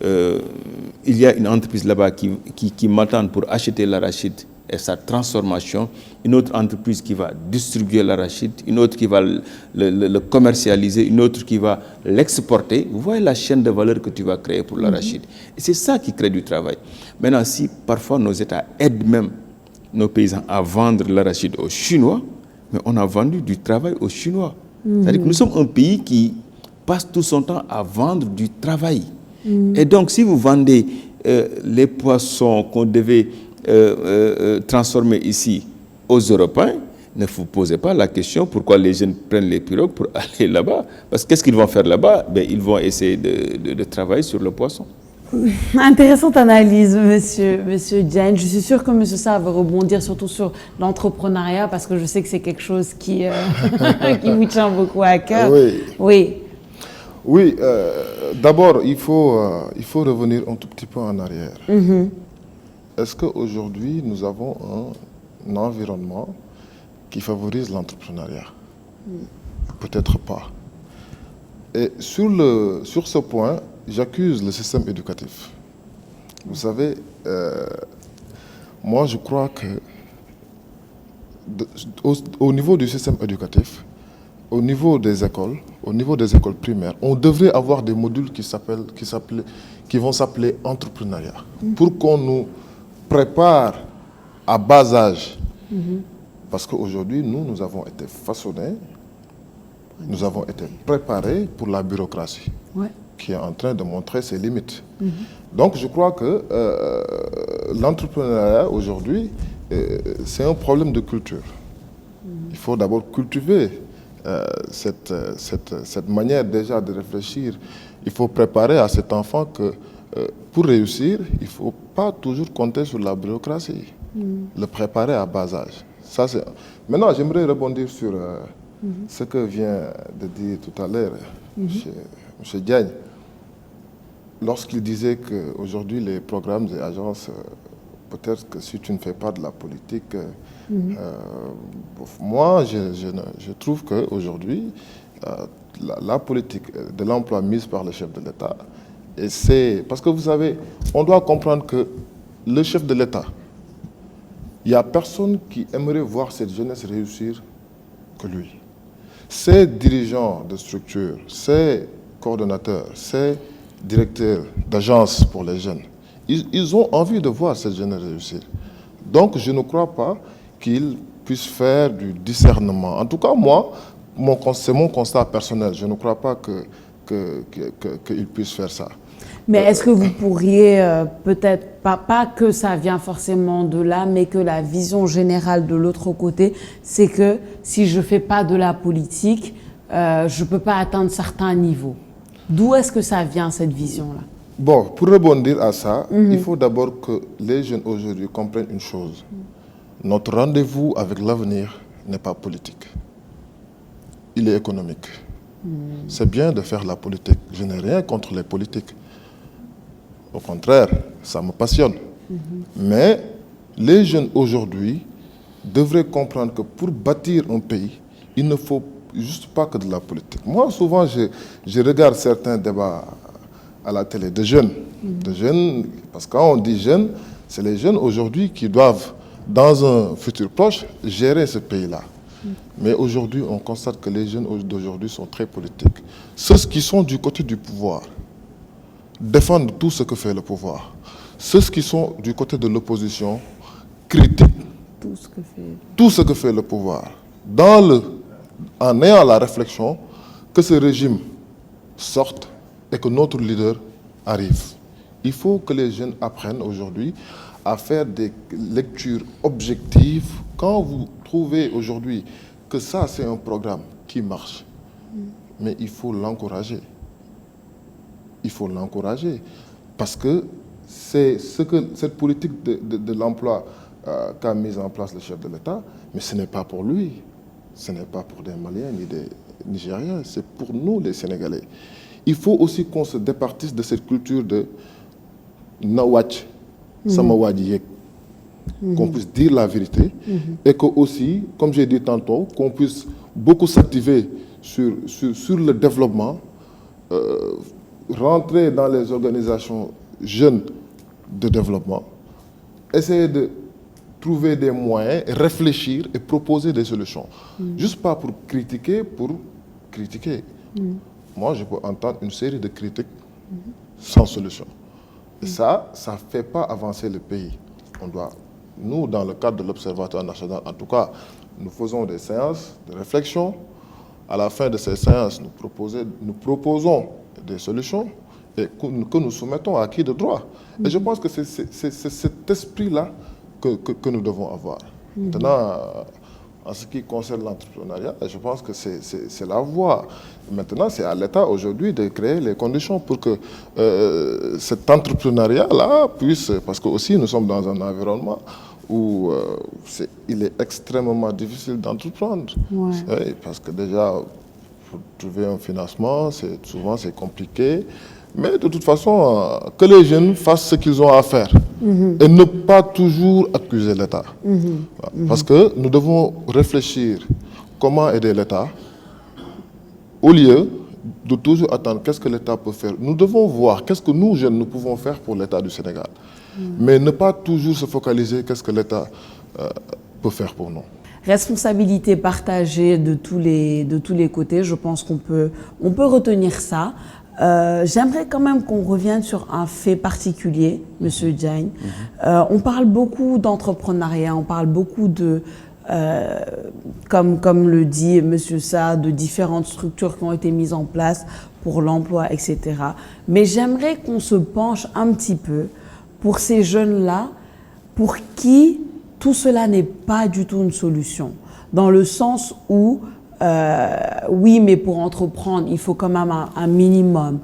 il y a une entreprise là-bas qui m'attend pour acheter l'arachide et sa transformation, une autre entreprise qui va distribuer l'arachide, une autre qui va le commercialiser, une autre qui va l'exporter. Vous voyez la chaîne de valeur que tu vas créer pour l'arachide. Et c'est ça qui crée du travail. Maintenant, si parfois nos États aident même nos paysans à vendre l'arachide aux Chinois, mais on a vendu du travail aux Chinois. C'est-à-dire que nous sommes un pays qui passe tout son temps à vendre du travail. Et donc, si vous vendez les poissons qu'on devait transformer ici aux Européens, ne vous posez pas la question pourquoi les jeunes prennent les pirogues pour aller là-bas. Parce que qu'est-ce qu'ils vont faire là-bas? Ils vont essayer de travailler sur le poisson. Intéressante analyse, monsieur Diagne. Je suis sûre que monsieur Sarr va rebondir surtout sur l'entrepreneuriat parce que je sais que c'est quelque chose qui vous tient beaucoup à cœur. Oui. D'abord, il faut revenir un tout petit peu en arrière. Est-ce qu'aujourd'hui, nous avons un environnement qui favorise l'entrepreneuriat? Peut-être pas. Et sur ce point, j'accuse le système éducatif. Vous savez, moi je crois que au niveau du système éducatif, au niveau des écoles primaires, on devrait avoir des modules qui vont s'appeler entrepreneuriat, pour qu'on nous prépare à bas âge. Parce qu'aujourd'hui, nous avons été façonnés Nous avons été préparés pour la bureaucratie, qui est en train de montrer ses limites. Donc je crois que l'entrepreneuriat aujourd'hui, c'est un problème de culture. Il faut d'abord cultiver cette manière déjà de réfléchir. Il faut préparer à cet enfant que pour réussir, il ne faut pas toujours compter sur la bureaucratie. Le préparer à bas âge. Ça, maintenant, j'aimerais rebondir sur ce que vient de dire tout à l'heure M. Diagne. Lorsqu'il disait qu'aujourd'hui, les programmes et agences, peut-être que si tu ne fais pas de la politique, moi, je trouve qu'aujourd'hui, la politique de l'emploi mise par le chef de l'État, parce que vous savez, on doit comprendre que le chef de l'État, il n'y a personne qui aimerait voir cette jeunesse réussir que lui. Ces dirigeants de structures, ces coordonnateurs, ces directeurs d'agences pour les jeunes, ils ont envie de voir cette jeunesse réussir. Donc je ne crois pas qu'ils puissent faire du discernement. En tout cas, moi, c'est mon constat personnel. Je ne crois pas qu'ils puissent faire ça. Mais est-ce que vous pourriez peut-être, pas que ça vient forcément de là, mais que la vision générale de l'autre côté, c'est que si je ne fais pas de la politique, je ne peux pas atteindre certains niveaux. D'où est-ce que ça vient, cette vision-là? Bon, pour rebondir à ça, il faut d'abord que les jeunes aujourd'hui comprennent une chose. Notre rendez-vous avec l'avenir n'est pas politique. Il est économique. C'est bien de faire la politique. Je n'ai rien contre les politiques. Au contraire, ça me passionne. Mais les jeunes aujourd'hui devraient comprendre que pour bâtir un pays, il ne faut juste pas que de la politique. Moi, souvent, je regarde certains débats à la télé de jeunes. Parce que quand on dit jeunes, c'est les jeunes aujourd'hui qui doivent, dans un futur proche, gérer ce pays-là. Mais aujourd'hui, on constate que les jeunes d'aujourd'hui sont très politiques. Ceux qui sont du côté du pouvoir défendent tout ce que fait le pouvoir. Ceux qui sont du côté de l'opposition critiquent tout ce que fait le pouvoir. En ayant la réflexion que ce régime sorte et que notre leader arrive. Il faut que les jeunes apprennent aujourd'hui à faire des lectures objectives. Quand vous trouvez aujourd'hui que ça, c'est un programme qui marche, mais il faut l'encourager. Il faut l'encourager parce que c'est ce que cette politique de l'emploi qu'a mise en place le chef de l'État, mais ce n'est pas pour lui, ce n'est pas pour des Maliens ni des Nigériens, c'est pour nous les Sénégalais. Il faut aussi qu'on se départisse de cette culture de Nawach, Samawadi, qu'on puisse dire la vérité et que aussi, comme j'ai dit tantôt, qu'on puisse beaucoup s'activer sur le développement, rentrer dans les organisations jeunes de développement, essayer de trouver des moyens, réfléchir et proposer des solutions. Juste pas pour critiquer. Moi, je peux entendre une série de critiques sans solution. Et ça ne fait pas avancer le pays. Nous, dans le cadre de l'Observatoire national, en tout cas, nous faisons des séances de réflexion. À la fin de ces séances, nous proposons des solutions et que nous soumettons à qui de droit. Et je pense que c'est cet esprit-là que nous devons avoir. Maintenant, en ce qui concerne l'entrepreneuriat, je pense que c'est la voie. Maintenant, c'est à l'État aujourd'hui de créer les conditions pour que cet entrepreneuriat-là puisse... Parce que aussi, nous sommes dans un environnement où il est extrêmement difficile d'entreprendre. Oui, parce que déjà, pour trouver un financement, souvent c'est compliqué. Mais de toute façon, que les jeunes fassent ce qu'ils ont à faire et ne pas toujours accuser l'État. Parce que nous devons réfléchir comment aider l'État au lieu de toujours attendre qu'est-ce que l'État peut faire. Nous devons voir qu'est-ce que nous, jeunes, nous pouvons faire pour l'État du Sénégal. Mais ne pas toujours se focaliser qu'est-ce que l'État peut faire pour nous. Responsabilité partagée de tous les côtés, je pense qu'on peut retenir ça. J'aimerais quand même qu'on revienne sur un fait particulier, Monsieur Diagne. On parle beaucoup d'entrepreneuriat, on parle beaucoup de comme le dit M. Sarr, de différentes structures qui ont été mises en place pour l'emploi, etc. Mais j'aimerais qu'on se penche un petit peu pour ces jeunes-là, pour qui tout cela n'est pas du tout une solution. Dans le sens où, oui, mais pour entreprendre, il faut quand même un minimum.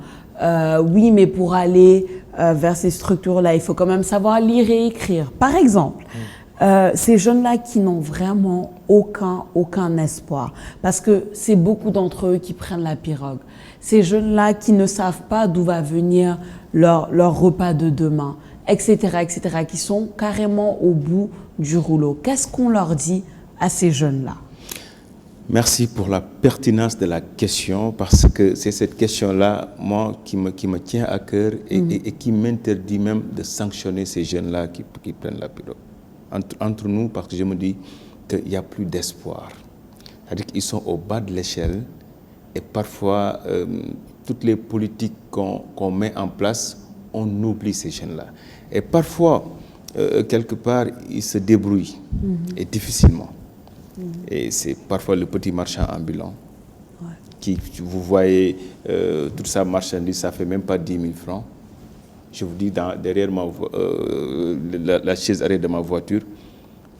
Oui, mais pour aller vers ces structures-là, il faut quand même savoir lire et écrire. Par exemple, ces jeunes-là qui n'ont vraiment aucun espoir, parce que c'est beaucoup d'entre eux qui prennent la pirogue. Ces jeunes-là qui ne savent pas d'où va venir leur repas de demain, etc., qui sont carrément au bout du rouleau. Qu'est-ce qu'on leur dit à ces jeunes-là? Merci pour la pertinence de la question, parce que c'est cette question-là, moi, qui me tient à cœur et qui m'interdit même de sanctionner ces jeunes-là qui prennent la pirogue. Entre nous, parce que je me dis qu'il n'y a plus d'espoir. C'est-à-dire qu'ils sont au bas de l'échelle et parfois, toutes les politiques qu'on met en place, on oublie ces jeunes-là. Et parfois, quelque part, ils se débrouillent, et difficilement. Et c'est parfois le petit marchand ambulant qui, vous voyez, toute sa marchandise, ça ne fait même pas 10 000 francs. Je vous dis, derrière la chaise arrière de ma voiture,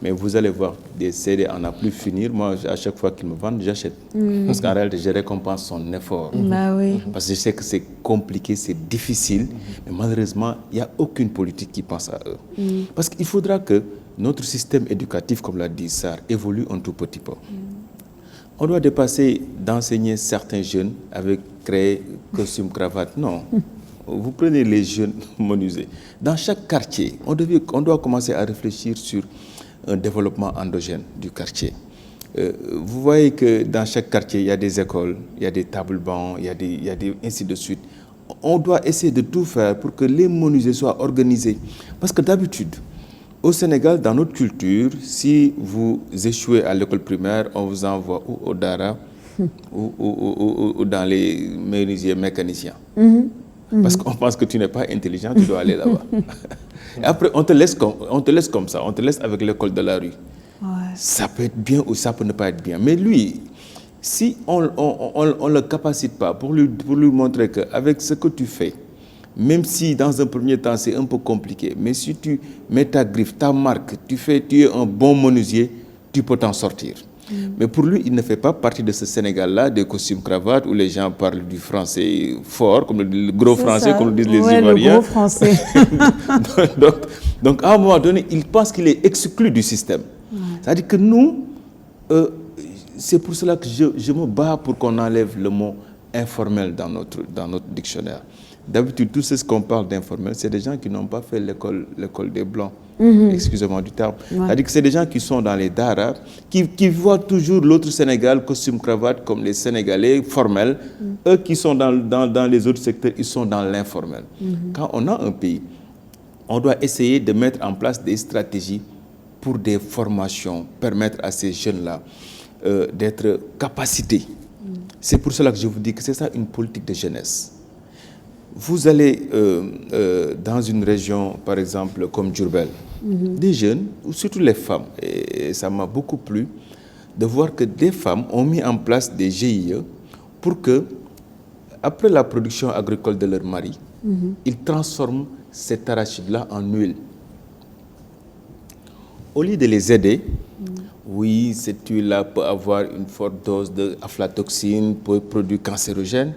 mais vous allez voir, des CD à n'en plus finir. Moi, à chaque fois qu'ils me vendent, j'achète. Parce qu'en réalité, je récompense son effort. Bah oui. Parce que je sais que c'est compliqué, c'est difficile, mais malheureusement, il n'y a aucune politique qui pense à eux. Parce qu'il faudra que notre système éducatif, comme l'a dit Sarr, évolue un tout petit peu. On doit dépasser d'enseigner certains jeunes avec créer costume, cravate. Non. Vous prenez les jeunes menuisiers. Dans chaque quartier, on doit commencer à réfléchir sur un développement endogène du quartier. Vous voyez que dans chaque quartier, il y a des écoles, il y a des tables bancs, il y a des ainsi de suite. On doit essayer de tout faire pour que les menuisiers soient organisés. Parce que d'habitude, au Sénégal, dans notre culture, si vous échouez à l'école primaire, on vous envoie ou au Dara ou dans les menuisiers mécaniciens. Parce qu'on pense que tu n'es pas intelligent, tu dois aller là-bas. Et après, on te laisse comme ça, on te laisse avec l'école de la rue. Ouais. Ça peut être bien ou ça peut ne pas être bien. Mais lui, si on ne le capacite pas pour lui montrer qu'avec ce que tu fais, même si dans un premier temps c'est un peu compliqué, mais si tu mets ta griffe, ta marque, tu es un bon menuisier, tu peux t'en sortir. Mais pour lui, il ne fait pas partie de ce Sénégal-là, des costumes cravates, où les gens parlent du français fort, comme le gros français, comme le disent les Ivoiriens. Le gros français. donc, à un moment donné, il pense qu'il est exclu du système. C'est-à-dire que nous, c'est pour cela que je me bats pour qu'on enlève le mot informel dans notre dictionnaire. D'habitude, tout ce qu'on parle d'informel, c'est des gens qui n'ont pas fait l'école des Blancs. Excusez-moi du terme. C'est-à-dire que c'est des gens qui sont dans les daras, qui voient toujours l'autre Sénégal, costume, cravate, comme les Sénégalais formels. Eux qui sont dans les autres secteurs, ils sont dans l'informel. Quand on a un pays, on doit essayer de mettre en place des stratégies pour des formations, permettre à ces jeunes-là d'être capacités. C'est pour cela que je vous dis que c'est ça une politique de jeunesse. Vous allez dans une région, par exemple, comme Diourbel, des jeunes, ou surtout les femmes, et ça m'a beaucoup plu, de voir que des femmes ont mis en place des GIE pour que, après la production agricole de leur mari, ils transforment cet arachide-là en huile. Au lieu de les aider, oui, cette huile-là peut avoir une forte dose d'aflatoxine, peut produire cancérogène.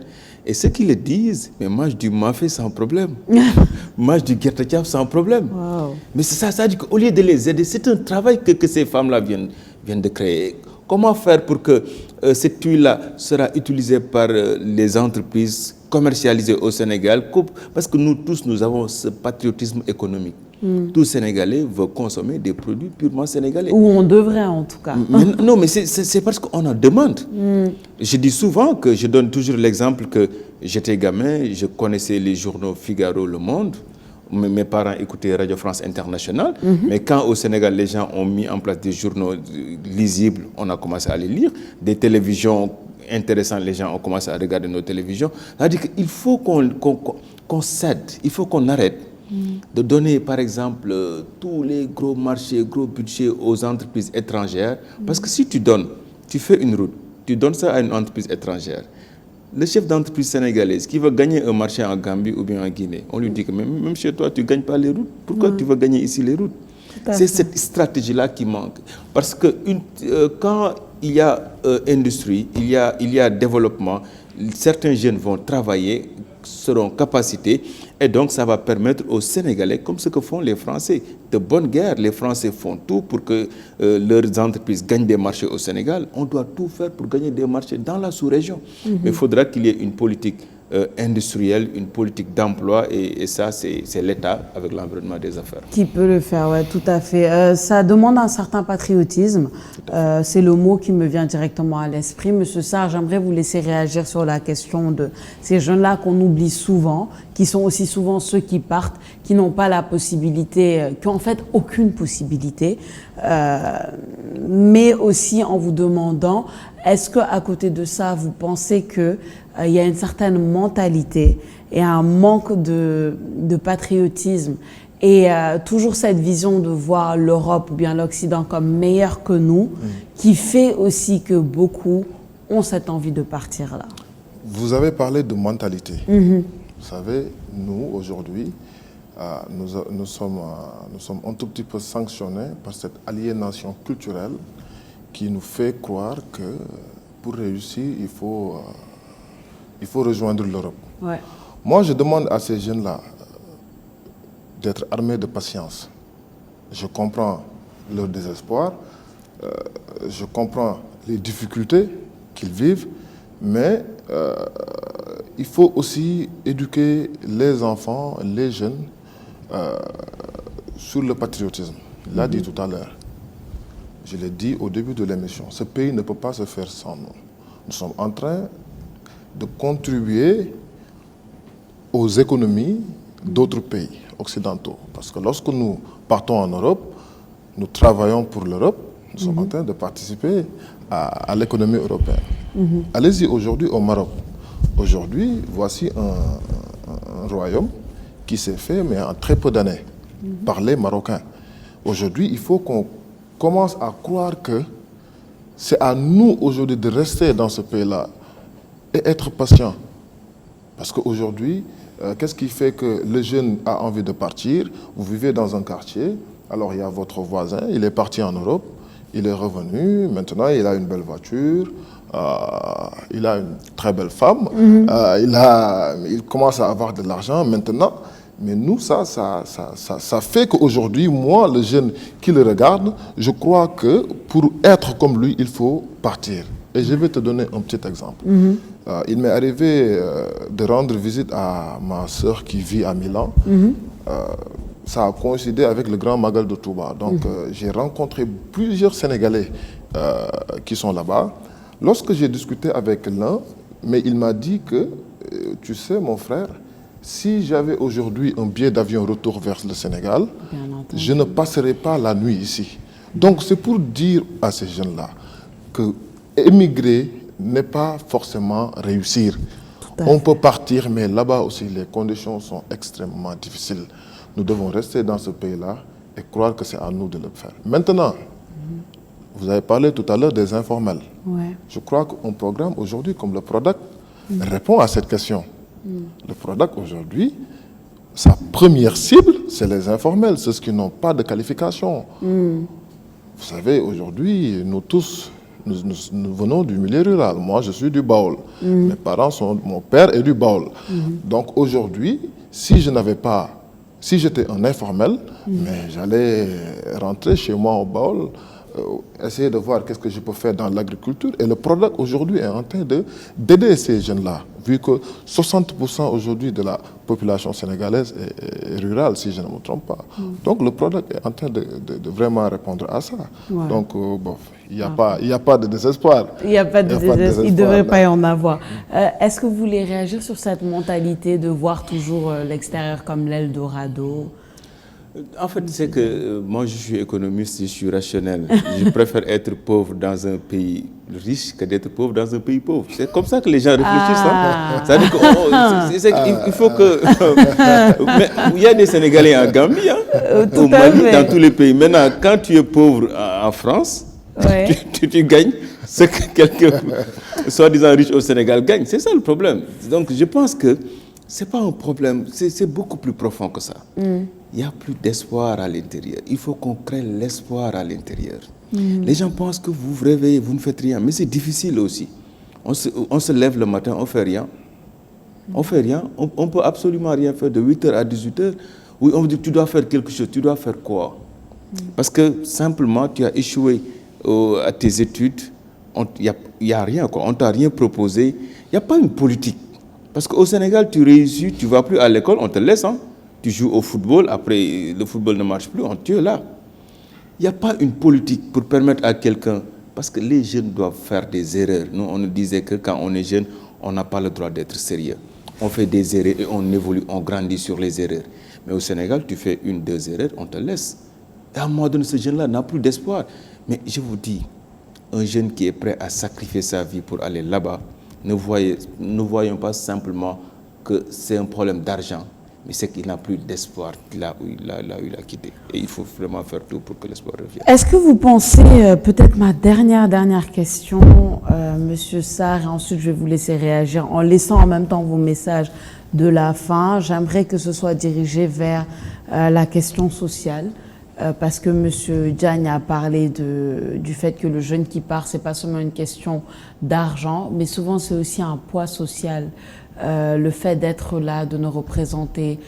Et ceux qui le disent, mais mange du mafé sans problème. Mange du guertetiaf sans problème. Wow. Mais c'est ça, ça dit qu'au lieu de les aider, c'est un travail que ces femmes-là viennent de créer. Comment faire pour que cette huile-là sera utilisée par les entreprises commercialisées au Sénégal? Parce que nous tous, nous avons ce patriotisme économique. Tout Sénégalais veut consommer des produits purement sénégalais. Ou on devrait en tout cas. Non, mais c'est parce qu'on en demande. Je dis souvent que je donne toujours l'exemple que j'étais gamin, je connaissais les journaux Figaro, Le Monde. Mes parents écoutaient Radio France Internationale. Mais quand au Sénégal, les gens ont mis en place des journaux lisibles, on a commencé à les lire. Des télévisions intéressantes, les gens ont commencé à regarder nos télévisions. C'est-à-dire qu'il faut qu'on cède, il faut qu'on arrête de donner par exemple tous les gros marchés, gros budgets aux entreprises étrangères. Parce que si tu donnes, tu fais une route, tu donnes ça à une entreprise étrangère. Le chef d'entreprise sénégalaise qui veut gagner un marché en Gambie ou bien en Guinée, on lui dit que même chez toi, tu ne gagnes pas les routes. Pourquoi tu veux gagner ici les routes? C'est cette stratégie-là qui manque. Parce que quand il y a industrie, il y a développement, certains jeunes vont travailler, seront capacités, et donc ça va permettre aux Sénégalais, comme ce que font les Français, de bonne guerre. Les Français font tout pour que leurs entreprises gagnent des marchés au Sénégal. On doit tout faire pour gagner des marchés dans la sous-région. Mais il faudra qu'il y ait une politique industrielle, une politique d'emploi, et ça, c'est l'État avec l'environnement des affaires. Qui peut le faire, oui, tout à fait. Ça demande un certain patriotisme. C'est le mot qui me vient directement à l'esprit. Monsieur Sarr, j'aimerais vous laisser réagir sur la question de ces jeunes-là qu'on oublie souvent, qui sont aussi souvent ceux qui partent, qui n'ont pas la possibilité, qui n'ont en fait aucune possibilité, mais aussi en vous demandant, est-ce qu'à côté de ça, vous pensez qu'il y a une certaine mentalité et un manque de patriotisme et toujours cette vision de voir l'Europe ou bien l'Occident comme meilleur que nous, qui fait aussi que beaucoup ont cette envie de partir là? Vous avez parlé de mentalité. Vous savez, nous, aujourd'hui, nous sommes un tout petit peu sanctionnés par cette aliénation culturelle qui nous fait croire que pour réussir, il faut rejoindre l'Europe. Ouais. Moi, je demande à ces jeunes-là d'être armés de patience. Je comprends leur désespoir, je comprends les difficultés qu'ils vivent, mais il faut aussi éduquer les enfants, les jeunes, sur le patriotisme. Il l'a dit tout à l'heure. Je l'ai dit au début de l'émission. Ce pays ne peut pas se faire sans nous. Nous sommes en train de contribuer aux économies d'autres pays occidentaux. Parce que lorsque nous partons en Europe, nous travaillons pour l'Europe, nous sommes en train de participer à l'économie européenne. Allez-y aujourd'hui au Maroc. Aujourd'hui, voici un royaume qui s'est fait, mais en très peu d'années, par les Marocains. Aujourd'hui, il faut qu'on commence à croire que c'est à nous aujourd'hui de rester dans ce pays-là et être patient. Parce qu'aujourd'hui, qu'est-ce qui fait que le jeune a envie de partir? Vous vivez dans un quartier, alors il y a votre voisin, il est parti en Europe, il est revenu, maintenant il a une belle voiture, il a une très belle femme, il commence à avoir de l'argent maintenant. Mais nous, ça fait qu'aujourd'hui, moi, le jeune qui le regarde, je crois que pour être comme lui, il faut partir. Et je vais te donner un petit exemple. Il m'est arrivé de rendre visite à ma sœur qui vit à Milan. Ça a coïncidé avec le Grand Magal de Touba. Donc, j'ai rencontré plusieurs Sénégalais qui sont là-bas. Lorsque j'ai discuté avec l'un, mais il m'a dit que, tu sais, mon frère, si j'avais aujourd'hui un billet d'avion retour vers le Sénégal, je ne passerai pas la nuit ici. Donc c'est pour dire à ces jeunes-là que émigrer n'est pas forcément réussir. On peut partir, mais là-bas aussi les conditions sont extrêmement difficiles. Nous devons rester dans ce pays-là et croire que c'est à nous de le faire. Maintenant, vous avez parlé tout à l'heure des informels. Ouais. Je crois qu'un programme aujourd'hui comme le PRODAC répond à cette question. Le PRODAC aujourd'hui, sa première cible, c'est les informels, c'est ceux qui n'ont pas de qualification. Vous savez, aujourd'hui, nous tous, nous venons du milieu rural. Moi, je suis du Baol. Mes parents mon père est du Baol. Donc aujourd'hui, si j'étais un informel, mais j'allais rentrer chez moi au Baol, essayer de voir qu'est-ce que je peux faire dans l'agriculture. Et le PRODAC aujourd'hui est en train d'aider ces jeunes-là, vu que 60% aujourd'hui de la population sénégalaise est rurale, si je ne me trompe pas. Donc le PRODAC est en train de vraiment répondre à ça. Ouais. Donc bon, il n'y a pas de désespoir. Il n'y a pas de désespoir. Il ne devrait pas y en avoir. Est-ce que vous voulez réagir sur cette mentalité de voir toujours l'extérieur comme l'Eldorado? En fait, c'est que moi, je suis économiste, je suis rationnel. Je préfère être pauvre dans un pays riche que d'être pauvre dans un pays pauvre. C'est comme ça que les gens réfléchissent. Hein. C'est-à-dire qu'il faut que... Mais il y a des Sénégalais en Gambie, au Mali, dans tous les pays. Maintenant, quand tu es pauvre en France, ouais. tu gagnes ce que quelqu'un, soi-disant riche au Sénégal, gagne. C'est ça le problème. Donc, je pense que ce n'est pas un problème, c'est beaucoup plus profond que ça. Il n'y a plus d'espoir à l'intérieur. Il faut qu'on crée l'espoir à l'intérieur. Les gens pensent que vous vous réveillez, vous ne faites rien, mais c'est difficile aussi. On se lève le matin, on ne fait rien. On ne fait rien, on ne peut absolument rien faire de 8h à 18h. Oui, on me dit tu dois faire quelque chose, tu dois faire quoi? Parce que simplement tu as échoué à tes études, il n'y a rien, quoi. On ne t'a rien proposé, il n'y a pas une politique. Parce qu'au Sénégal, tu réussis, tu ne vas plus à l'école, on te laisse. Hein. Tu joues au football, après le football ne marche plus, tu es là. Il n'y a pas une politique pour permettre à quelqu'un, parce que les jeunes doivent faire des erreurs. Nous, on nous disait que quand on est jeune, on n'a pas le droit d'être sérieux. On fait des erreurs et on évolue, on grandit sur les erreurs. Mais au Sénégal, tu fais 1, 2 erreurs, on te laisse. Et à un moment donné, ce jeune-là n'a plus d'espoir. Mais je vous dis, un jeune qui est prêt à sacrifier sa vie pour aller là-bas, ne voyons pas simplement que c'est un problème d'argent, mais c'est qu'il n'a plus d'espoir là où il a quitté. Et il faut vraiment faire tout pour que l'espoir revienne. Est-ce que vous pensez, peut-être ma dernière question, Monsieur Sarr, et ensuite je vais vous laisser réagir en laissant en même temps vos messages de la fin. J'aimerais que ce soit dirigé vers la question sociale. Parce que M. Diagne a parlé du fait que le jeune qui part, ce n'est pas seulement une question d'argent, mais souvent c'est aussi un poids social. Le fait d'être là, de nous représenter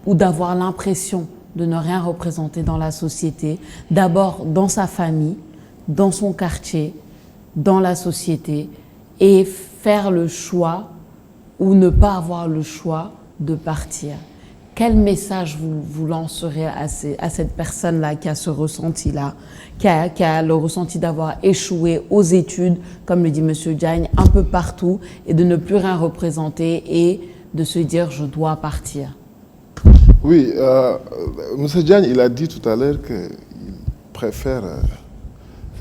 ou d'avoir l'impression de ne rien représenter dans la société, d'abord dans sa famille, dans son quartier, dans la société, et faire le choix ou ne pas avoir le choix de partir. Quel message vous lancerez à cette personne-là qui a ce ressenti-là, qui a le ressenti d'avoir échoué aux études, comme le dit M. Diagne, un peu partout, et de ne plus rien représenter et de se dire « je dois partir ». Oui, M. Diagne, il a dit tout à l'heure qu'il préfère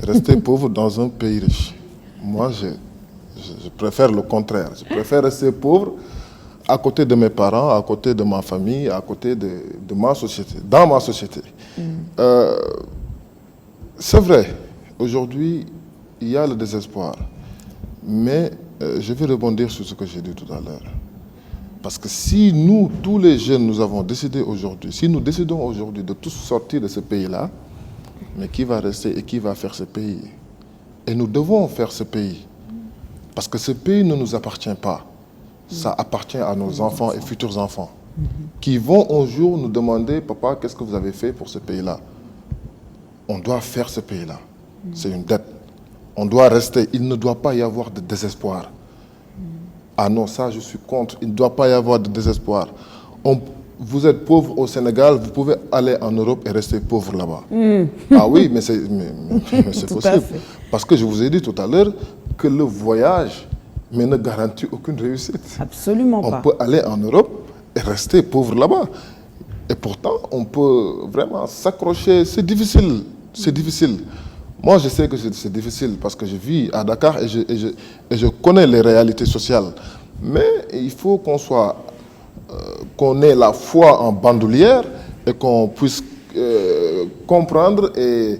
rester pauvre dans un pays riche. Moi, je préfère le contraire. Je préfère rester pauvre à côté de mes parents, à côté de ma famille, à côté de ma société, dans ma société. C'est vrai, aujourd'hui, il y a le désespoir. Mais je vais rebondir sur ce que j'ai dit tout à l'heure. Parce que si nous, tous les jeunes, nous avons décidé aujourd'hui, si nous décidons aujourd'hui de tous sortir de ce pays-là, mais qui va rester et qui va faire ce pays? Et nous devons faire ce pays. Parce que ce pays ne nous appartient pas. Ça appartient à nos enfants et futurs enfants qui vont un jour nous demander « Papa, qu'est-ce que vous avez fait pour ce pays-là » On doit faire ce pays-là. C'est une dette. On doit rester. Il ne doit pas y avoir de désespoir. Ah non, ça, je suis contre. Il ne doit pas y avoir de désespoir. Vous êtes pauvre au Sénégal, vous pouvez aller en Europe et rester pauvre là-bas. Ah oui, mais c'est possible. Parce que je vous ai dit tout à l'heure que le voyage ne garantit aucune réussite. Absolument pas. On peut aller en Europe et rester pauvre là-bas. Et pourtant, on peut vraiment s'accrocher. C'est difficile. C'est difficile. Moi, je sais que c'est difficile parce que je vis à Dakar et je connais les réalités sociales. Mais il faut qu'on ait la foi en bandoulière et qu'on puisse comprendre et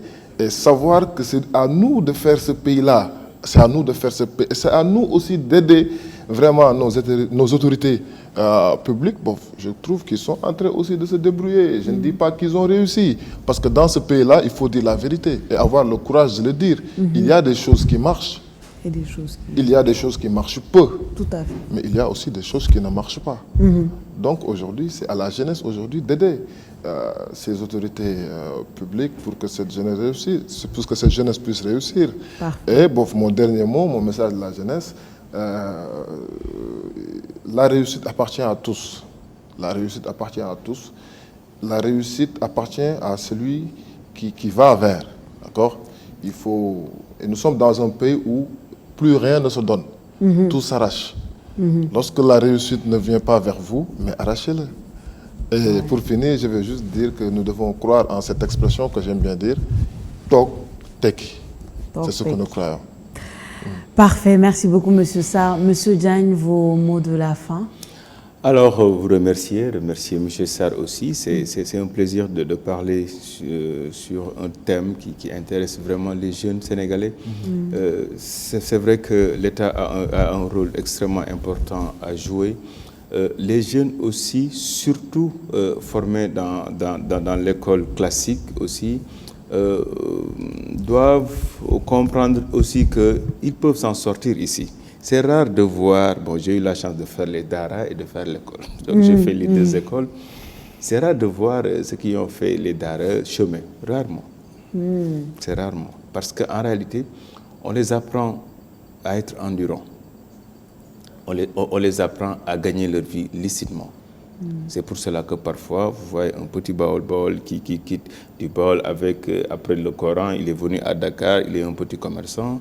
savoir que c'est à nous de faire ce pays-là. C'est à nous de faire ce pays. C'est à nous aussi d'aider vraiment nos autorités publiques. Bon, je trouve qu'ils sont en train aussi de se débrouiller. Je ne dis pas qu'ils ont réussi. Parce que dans ce pays-là, il faut dire la vérité et avoir le courage de le dire. Il y a des choses qui marchent. Et des choses Il y a des choses qui marchent peu. Tout à fait. Mais il y a aussi des choses qui ne marchent pas. Donc aujourd'hui, c'est à la jeunesse aujourd'hui d'aider ces autorités publiques pour que cette jeunesse réussisse, pour que cette jeunesse puisse réussir. Et bon, mon dernier mot, mon message de la jeunesse, la réussite appartient à tous. La réussite appartient à tous. La réussite appartient à celui qui va vers. D'accord? Et nous sommes dans un pays où plus rien ne se donne. Tout s'arrache. Lorsque la réussite ne vient pas vers vous, mais arrachez-le. Et pour finir, je veux juste dire que nous devons croire en cette expression que j'aime bien dire, Tok Teki. C'est ce que nous croyons. Parfait, merci beaucoup Monsieur Sarr. Monsieur Diagne, vos mots de la fin? Alors, vous remercier M. Sarr aussi. C'est un plaisir de parler sur un thème qui intéresse vraiment les jeunes Sénégalais. C'est vrai que l'État a un rôle extrêmement important à jouer. Les jeunes aussi, surtout formés dans l'école classique aussi, doivent comprendre aussi qu'ils peuvent s'en sortir ici. C'est rare de voir, bon, j'ai eu la chance de faire les Dara et de faire l'école, donc j'ai fait les deux écoles. C'est rare de voir ceux qui ont fait les Dara chemin, rarement. C'est rarement, parce qu'en réalité, on les apprend à être endurants. On les apprend à gagner leur vie licitement. C'est pour cela que parfois, vous voyez un petit Baol qui quitte du Baol avec, après le Coran, il est venu à Dakar, il est un petit commerçant,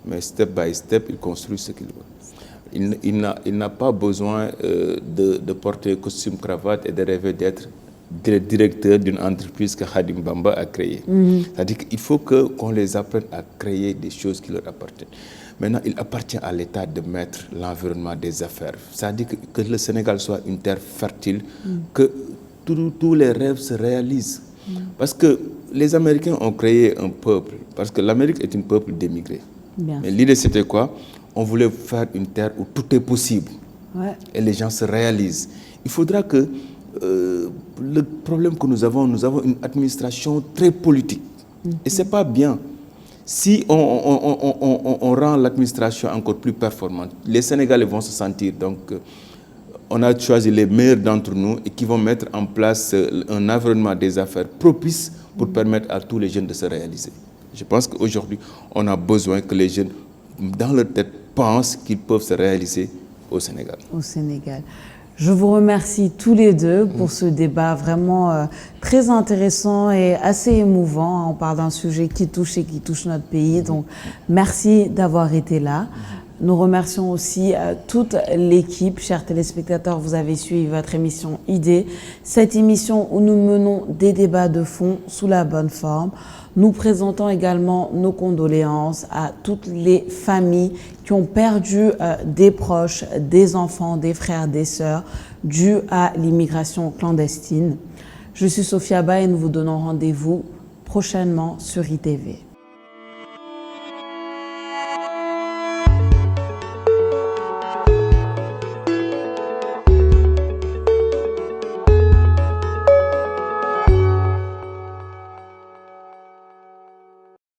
mais step by step, il construit ce qu'il veut. Il n'a pas besoin de porter costume, cravate et de rêver d'être directeur d'une entreprise que Khadim Bamba a créée. C'est-à-dire qu'il faut qu'on les apprenne à créer des choses qui leur appartiennent. Maintenant, il appartient à l'État de mettre l'environnement des affaires. C'est-à-dire que le Sénégal soit une terre fertile, que tous les rêves se réalisent. Parce que les Américains ont créé un peuple, parce que l'Amérique est un peuple d'émigrés. Mais l'idée, c'était quoi? On voulait faire une terre où tout est possible. Et les gens se réalisent. Il faudra que le problème que nous avons une administration très politique. Et ce n'est pas bien. Si on rend l'administration encore plus performante, les Sénégalais vont se sentir. Donc, on a choisi les meilleurs d'entre nous et qui vont mettre en place un environnement des affaires propice pour permettre à tous les jeunes de se réaliser. Je pense qu'aujourd'hui, on a besoin que les jeunes, dans leur tête, pensent qu'ils peuvent se réaliser au Sénégal. Au Sénégal. Je vous remercie tous les deux pour ce débat vraiment très intéressant et assez émouvant. On parle d'un sujet qui touche et qui touche notre pays. Donc, merci d'avoir été là. Nous remercions aussi toute l'équipe. Chers téléspectateurs, vous avez suivi votre émission Idées. Cette émission où nous menons des débats de fond sous la bonne forme. Nous présentons également nos condoléances à toutes les familles qui ont perdu des proches, des enfants, des frères, des sœurs, dû à l'immigration clandestine. Je suis Sophia Ba et nous vous donnons rendez-vous prochainement sur ITV.